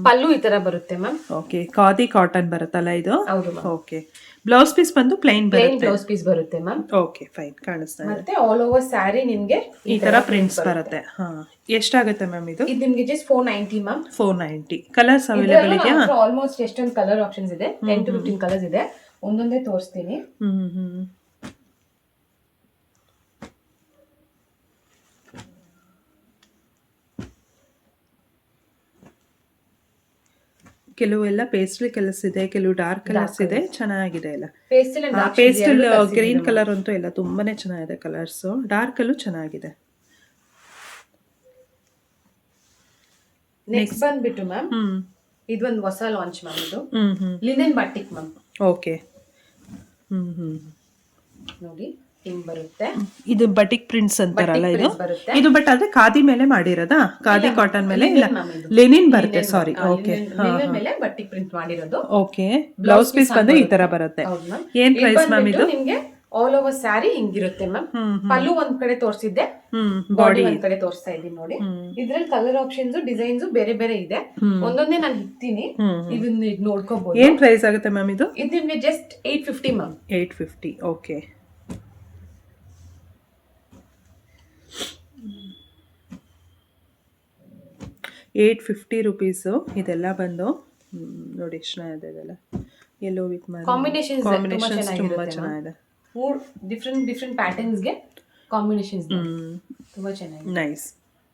ಪಲ್ಲು ಈ ತರ ಬರುತ್ತೆ ಮ್ಯಾಮ್. ಓಕೆ, ಖಾದಿ ಕಾಟನ್ ಬರುತ್ತಲ್ಲ ಇದು? ಹೌದು ಮ್ಯಾಮ್. ಓಕೆ, ಬ್ಲೌಸ್ ಪೀಸ್ ಬಂದು ಪ್ಲೈನ್ ಬ್ಲೌಸ್ ಪೀಸ್ ಬರುತ್ತೆ ಮ್ಯಾಮ್. ಓಕೆ, ಫೈನ್, ಕಾಣಿಸ್ತಾ ಇದೆ. ಮತ್ತೆ ಆಲ್ ಓವರ್ ಸ್ಯಾರಿ ನಿಮ್ಗೆ ಈ ತರ ಪ್ರಿಂಟ್ಸ್ ಬರುತ್ತೆ. ಎಷ್ಟಾಗುತ್ತೆ ಮ್ಯಾಮ್ ಇದು? ಇದು ನಿಮ್ಗೆ ಜಸ್ಟ್ 490 ಮ್ಯಾಮ್. 490. ಕಲರ್ಸ್ ಅವೈಲೇಬಲ್ ಇದೆಯಾ? ಆಲ್ಮೋಸ್ಟ್ ಎಷ್ಟೊಂದು ಕಲರ್ ಆಪ್ಷನ್ಸ್ ಇದೆ. 10 to 15 ಕಲರ್ಸ್ ಇದೆ. ಒಂದೊಂದೇ ತೋರಿಸ್ತೀನಿ. ಕೆಲವೆಲ್ಲ ಪೇಸ್ಟಲ್ ಕಲರ್ಸ್ ಇದೆ, ಕೆಲವು ಡಾರ್ಕ್ ಕಲರ್ಸ್ ಇದೆ. ಚೆನ್ನಾಗಿದೆ ಎಲ್ಲ. ಪೇಸ್ಟಲ್ ಗ್ರೀನ್ ಕಲರ್ ಅಂತೂ ಎಲ್ಲ ತುಂಬಾನೇ ಚೆನ್ನಾಗಿದೆ ಕಲರ್ಸ್. ಡಾರ್ಕ್ ಅಲ್ಲೂ ಚೆನ್ನಾಗಿದೆ. ನೆಕ್ಸ್ಟ್ ಬಂದ್ಬಿಟ್ಟು ಮ್ಯಾಮ್ ಇದೊಂದು ಹೊಸ ಲಾಂಚ್ ಮ್ಯಾಮ್. ಇದು ಲಿನೆನ್ ಬಾಟಿಕ್ ಮ್ಯಾಮ್. ಓಕೆ, ನೋಡಿ ಹಿಂಗ್ ಬರುತ್ತೆ. ಇದು ಬಟಿಕ್ ಪ್ರಿಂಟ್ಸ್ ಅಂತಾರಲ್ಲ ಇದು? ಇದು ಬಟ್ ಅದೇ ಖಾದಿ ಮೇಲೆ ಮಾಡಿರೋದಾ? ಖಾದಿ ಕಾಟನ್ ಮೇಲೆ ಇಲ್ಲ, ಲೆನಿನ್ ಬರುತ್ತೆ. ಸಾರಿ, ಓಕೆ, ಮೇಲೆ ಬಟಿಕ್ ಪ್ರಿಂಟ್ ಮಾಡಿರೋದು. ಓಕೆ, ಬ್ಲೌಸ್ ಪೀಸ್ ಬಂದು ಈ ತರ ಬರುತ್ತೆ. ಏನ್ ಪ್ರೈಸ್ ಮ್ಯಾಮ್ ಇದು? ನಿಮ್ಗೆ ಆಲ್ ಓವರ್ ಸ್ಯಾರಿ ಹಿಂಗಿರುತ್ತೆ ಮ್ಯಾಮ್. ಪಲ್ಲು ಒಂದ್ ಕಡೆ ತೋರಿಸಿದ್ದೆ, ಬಾಡಿ ಒಂದ್ ಕಡೆ ತೋರಿಸ್ತಾ ಇದ್ದೀನಿ ನೋಡಿ. ಇದ್ರಲ್ಲಿ ಕಲರ್ ಆಪ್ಷನ್ಸ್ ಡಿಸೈನ್ಸ್ ಬೇರೆ ಬೇರೆ ಇದೆ. ಒಂದೊಂದೇ ನಾನು ಇರ್ತೀನಿ, ಇದನ್ನ ನೋಡ್ಕೋಬಹುದು. ಏನ್ ಪ್ರೈಸ್ ಆಗುತ್ತೆ ಮ್ಯಾಮ್ ಇದು? ಇದು ನಿಮ್ಗೆ ಜಸ್ಟ್ 850 ಮ್ಯಾಮ್. 850. ಓಕೆ, 850 ರುಪೀಸು ಇದೆಲ್ಲ ಬಂದು. ನೋಡಿ ಎಷ್ಟು ಚೆನ್ನಾಗಿದೆ ಇದೆಲ್ಲ, ಎಲ್ಲೋ ವಿತ್ ಕಾಂಬಿನೇಷನ್ಸ್ ಕಾಂಬಿನೇಷನ್ಸ್ ತುಂಬ ಚೆನ್ನಾಗಿದೆ. 3 ಡಿಫ್ರೆಂಟ್ ಪ್ಯಾಟರ್ನ್ಸ್ಗೆ ಕಾಂಬಿನೇಷನ್ಸ್ ತುಂಬಾ ಚೆನ್ನಾಗಿದೆ. ನೈಸ್.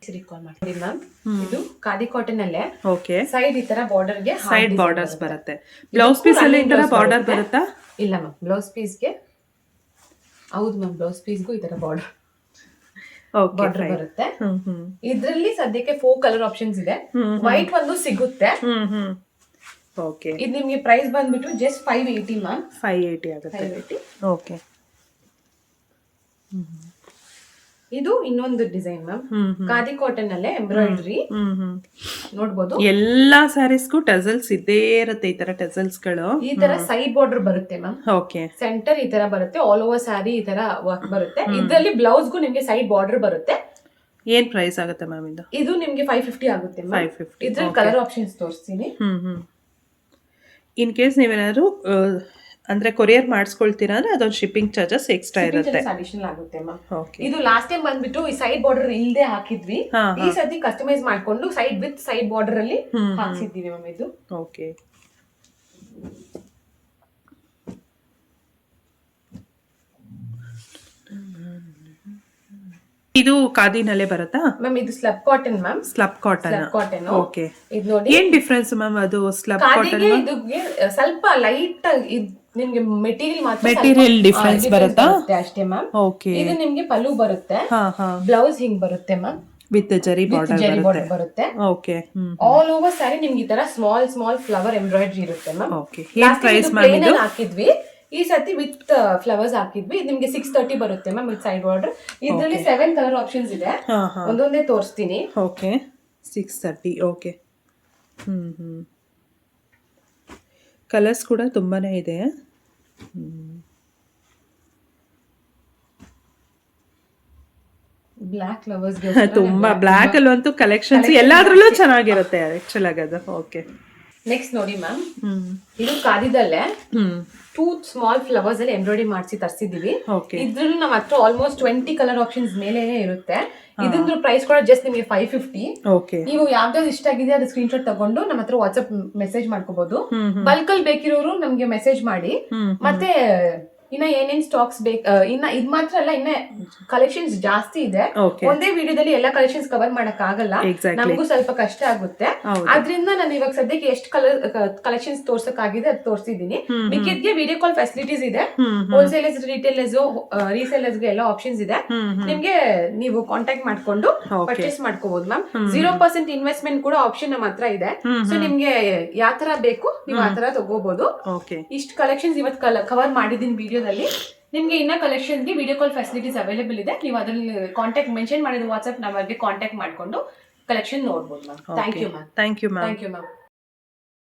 ರಿಕಾಲ್ ಮಾಡ್ತೀನಿ ಮ್ಯಾಮ್, ಇದು ಖಾದಿ ಕಾಟನ್ ಅಲ್ಲೇ ಓಕೆ, ಸೈಡ್ ಈ ತರ ಬಾರ್ಡರ್ಗೆ ಸೈಡ್ ಬಾರ್ಡರ್ಸ್ ಬರುತ್ತೆ. ಬ್ಲೌಸ್ ಪೀಸ್ ಅಲ್ಲಿ ಈ ತರ ಬಾರ್ಡರ್ ಬರುತ್ತಾ? ಇಲ್ಲ ಮ್ಯಾಮ್, ಬ್ಲೌಸ್ ಪೀಸ್ಗೆ ಹೌದು ಮ್ಯಾಮ್, ಬ್ಲೌಸ್ ಪೀಸ್ಗೂ ಈ ತರ ಬಾರ್ಡರ್ ಬರುತ್ತೆ. ಇದ್ರಲ್ಲಿ ಸದ್ಯಕ್ಕೆ 4 ಕಲರ್ ಆಪ್ಷನ್ಸ್ ಇದೆ. ವೈಟ್ ಒಂದು ಸಿಗುತ್ತೆ. ಓಕೆ, ಇದು ನಿಮ್ಗೆ ಪ್ರೈಸ್ ಬಂದ್ಬಿಟ್ಟು ಜಸ್ಟ್ 580 ಮ್ಯಾಮ್. 580 ಆಗುತ್ತೆ. 580. ಓಕೆ, ಇದು ಇನ್ನೊಂದು ಡಿಸೈನ್ ಮ್ಯಾಮ್, ಖಾದಿ ಕಾಟನ್ ಅಲ್ಲೇ ಎಂಬ್ರಾಯ್ಡ್ರಿ ನೋಡ್ಬೋದು. ಎಲ್ಲಾ ಸ್ಯಾರೀಸ್ಗೂ ಟಸಲ್ಸ್ ಇದ್ದೇ ಇರುತ್ತೆ, ಈ ತರ ಟಸಲ್ಸ್ ಗಳು. ಈ ತರ ಸೈಡ್ ಬಾರ್ಡರ್ ಬರುತ್ತೆ ಮ್ಯಾಮ್. ಓಕೆ, ಸೆಂಟರ್ ಈ ತರ ಬರುತ್ತೆ, ಆಲ್ ಓವರ್ ಸ್ಯಾರಿ ಈ ತರ ವರ್ಕ್ ಬರುತ್ತೆ. ಇದರಲ್ಲಿ ಬ್ಲೌಸ್ಗೂ ನಿಮ್ಗೆ ಸೈಡ್ ಬಾರ್ಡರ್ ಬರುತ್ತೆ. ಏನ್ ಪ್ರೈಸ್ ಆಗುತ್ತೆ ಮ್ಯಾಮ್ ಇದು? ಇದು ನಿಮ್ಗೆ 550 ಆಗುತ್ತೆ. 550. ಇದ್ರಲ್ಲಿ ಕಲರ್ ಆಪ್ಷನ್ಸ್ ತೋರಿಸ್ತೀನಿ. ಇನ್ ಕೇಸ್ ನೀವೇನಾದ್ರು ಅಂದ್ರೆ ಕೊರಿಯರ್ ಮಾಡಿಸ್ಕೊಳ್ತೀರಾ ಅಂದ್ರೆ ಅದೊಂದು ಶಿಪ್ಪಿಂಗ್ ಚಾರ್ಜಸ್ ಎಕ್ಸ್ಟ್ರಾ ಇರುತ್ತೆ, ಅಡಿಷನಲ್ ಆಗುತ್ತೆ ಮ್ಯಾಮ್. ಓಕೆ, ಇದು ಲಾಸ್ಟ್ ಟೈಮ್ ಬಂದ್ಬಿಟ್ಟು ಈ ಸೈಡ್ ಬಾರ್ಡರ್ ಇಲ್ಲದೆ ಹಾಕಿದ್ವಿ. ಈ ಸತಿ ಕಸ್ಟಮೈಸ್ ಮಾಡ್ಕೊಂಡು ಸೈಡ್ ವಿತ್ ಸೈಡ್ ಬಾರ್ಡರ್ ಅಲ್ಲಿ ಹಾಕ್ಸಿದ್ದೀವಿ ಮ್ಯಾಮ್. ಇದು ಓಕೆ, ಇದು ಖಾದಿನಲ್ಲೇ ಬರುತ್ತಾ ಮ್ಯಾಮ್? ಇದು slub cotton ma'am. Slub cotton. Cotton. Okay, ಇದು ನೋಡಿ ಏನ್ ಡಿಫರೆನ್ಸ್ ಮ್ಯಾಮ್? ಅದು ಸ್ಲಬ್ ಕಾಟನ್ ಇದಕ್ಕೆ ಸ್ವಲ್ಪ ಲೈಟ್ ನಿಮ್ಗೆ ಮೆಟೀರಿಯಲ್ ಡಿಫರೆನ್ಸ್ ಬರುತ್ತಾ ಅಷ್ಟೇ ಮ್ಯಾಮ್. ಓಕೆ, ಇದು ನಿಮ್ಗೆ ಪಲ್ಲು ಬರುತ್ತೆ, ಬ್ಲೌಸ್ ಹಿಂಗ್ ಬರುತ್ತೆ ಮ್ಯಾಮ್, ವಿತ್ ಜರಿ ಬಾರ್ಡರ್ ಬರುತ್ತೆ. ಓಕೆ, ಆಲ್ ಓವರ್ ಸ್ಯಾರಿ ನಿಮ್ಗೆ ಈ ತರ ಸ್ಮಾಲ್ ಸ್ಮಾಲ್ ಫ್ಲವರ್ ಎಂಬ್ರಾಯ್ಡ್ರಿ ಇರುತ್ತೆ ಮ್ಯಾಮ್. ಓಕೆ, ಏನ್ ಪ್ರೈಸ್ ಮ್ಯಾಮ್ ಇದು? ಹಾಕಿದ್ವಿ, ಈ ಸತಿ ವಿತ್ ಫ್ಲವರ್ಸ್ ಹಾಕಿದ್ವಿ. ಇದು ನಿಮ್ಗೆ 630 ಬರುತ್ತೆ ಮ್ಯಾಮ್ ವಿತ್ ಸೈಡ್ ಬಾರ್ಡರ್. ಇದರಲ್ಲಿ 7 ಕಲರ್ ಆಪ್ಷನ್ಸ್ ಇದೆ, ಒಂದೊಂದೇ ತೋರಿಸ್ತೀನಿ. ಓಕೆ, 630. ಓಕೆ, ಕಲರ್ಸ್ ಕೂಡ ತುಂಬಾನೇ ಇದೆ. ಬ್ಲಾಕ್ ಫ್ಲವರ್ಸ್ ತುಂಬಾ ಬ್ಲಾಕ್ ಅಲ್ಲಂತೂ ಕಲೆಕ್ಷನ್ಸ್ ಎಲ್ಲಾದ್ರಲ್ಲೂ ಚೆನ್ನಾಗಿರುತ್ತೆ ಆಕ್ಚುಲ್ ಆಗಿ ಅದು. ಓಕೆ, ನೆಕ್ಸ್ಟ್ ನೋಡಿ ಮ್ಯಾಮ್, ಇದು ಖಾದಿದಲ್ಲೇ 2 ಸ್ಮಾಲ್ ಫ್ಲವರ್ಸ್ ಅಲ್ಲಿ ಎಂಬ್ರಾಯ್ಡರಿ ಮಾಡಿಸಿ ತರಿಸಿದೀವಿ. ಇದ್ರಲ್ಲಿ ನಮ್ಮ ಹತ್ರ ಆಲ್ಮೋಸ್ಟ್ 20 ಕಲರ್ ಆಪ್ಷನ್ಸ್ ಮೇಲೆ ಇರುತ್ತೆ. ಇದ್ರ ಪ್ರೈಸ್ ಕೂಡ ಜಸ್ಟ್ ನಿಮಗೆ 550. ಓಕೆ, ನೀವು ಯಾವ್ದಾವ್ದು ಇಷ್ಟ ಆಗಿದೆ ಅದು ಸ್ಕ್ರೀನ್ ಶಾಟ್ ತಗೊಂಡು ನಮ್ಮ ಹತ್ರ ವಾಟ್ಸ್ಆಪ್ ಮೆಸೇಜ್ ಮಾಡ್ಕೋಬಹುದು. ಬಲ್ಕ್ ಅಲ್ಲಿ ಬೇಕಿರೋರು ನಮ್ಗೆ ಮೆಸೇಜ್ ಮಾಡಿ. ಮತ್ತೆ ಇನ್ನ ಏನೇನ್ ಸ್ಟಾಕ್ಸ್ ಇನ್ನ ಇದ್ ಮಾತ್ರ ಅಲ್ಲ, ಇನ್ನ ಕಲೆಕ್ಷನ್ಸ್ ಜಾಸ್ತಿ ಇದೆ. ಒಂದೇ ವಿಡಿಯೋದಲ್ಲಿ ಎಲ್ಲ ಕಲೆಕ್ಷನ್ಸ್ ಕವರ್ ಮಾಡಕ್ ಆಗಲ್ಲ, ನಮಗೂ ಸ್ವಲ್ಪ ಕಷ್ಟ ಆಗುತ್ತೆ. ಆದ್ರಿಂದ ನಾನು ಇವಾಗ ಸದ್ಯಕ್ಕೆ ಎಷ್ಟು ಕಲೆಕ್ಷನ್ಸ್ ತೋರ್ಸಕ್ ಆಗಿದೆ ಅದು ತೋರಿಸಿದೀನಿ. ಮಿಕ್ಕಿದ್ಗೆ ವಿಡಿಯೋ ಕಾಲ್ ಫೆಸಿಲಿಟೀಸ್ ಇದೆ. ಹೋಲ್ಸೇಲರ್ಸ್, ರಿಟೇಲರ್ಸ್, ರೀಸೇಲರ್ಸ್ ಎಲ್ಲ ಆಪ್ಷನ್ಸ್ ಇದೆ. ನಿಮ್ಗೆ ನೀವು ಕಾಂಟ್ಯಾಕ್ಟ್ ಮಾಡ್ಕೊಂಡು ಪರ್ಚೇಸ್ ಮಾಡ್ಕೋಬಹುದು ಮ್ಯಾಮ್. 0% ಇನ್ವೆಸ್ಟ್ಮೆಂಟ್ ಕೂಡ ಆಪ್ಷನ್ ನಮ್ಮ ಹತ್ರ ಇದೆ. ಸೊ ನಿಮ್ಗೆ ಯಾವ ತರ ಬೇಕು ನೀವು ಆ ತರ ತಗೋಬಹುದು. ಇಷ್ಟು ಕಲೆಕ್ಷನ್ಸ್ ಇವತ್ತು ಕವರ್ ಮಾಡಿದೀನಿ ವಿಡಿಯೋದಲ್ಲಿ. ನಿಮ್ಗೆ ಇನ್ನ ಕಲೆಕ್ಷನ್ಗೆ ವಿಡಿಯೋ ಕಾಲ್ ಫೆಸಿಲಿಟೀಸ್ ಅವೈಲೇಬಲ್ ಇದೆ. ನೀವು ಅದ್ರಲ್ಲಿ ಕಾಂಟ್ಯಾಕ್ಟ್ ಮೆನ್ಷನ್ ಮಾಡಿದ ವಾಟ್ಸ್ಆಪ್ ನಂಬರ್ಗೆ ಕಾಂಟ್ಯಾಕ್ಟ್ ಮಾಡ್ಕೊಂಡು ಕಲೆಕ್ಷನ್ ನೋಡ್ಬೋದು ma'am. Thank you ma'am. Thank you ma'am. Thank you ma'am.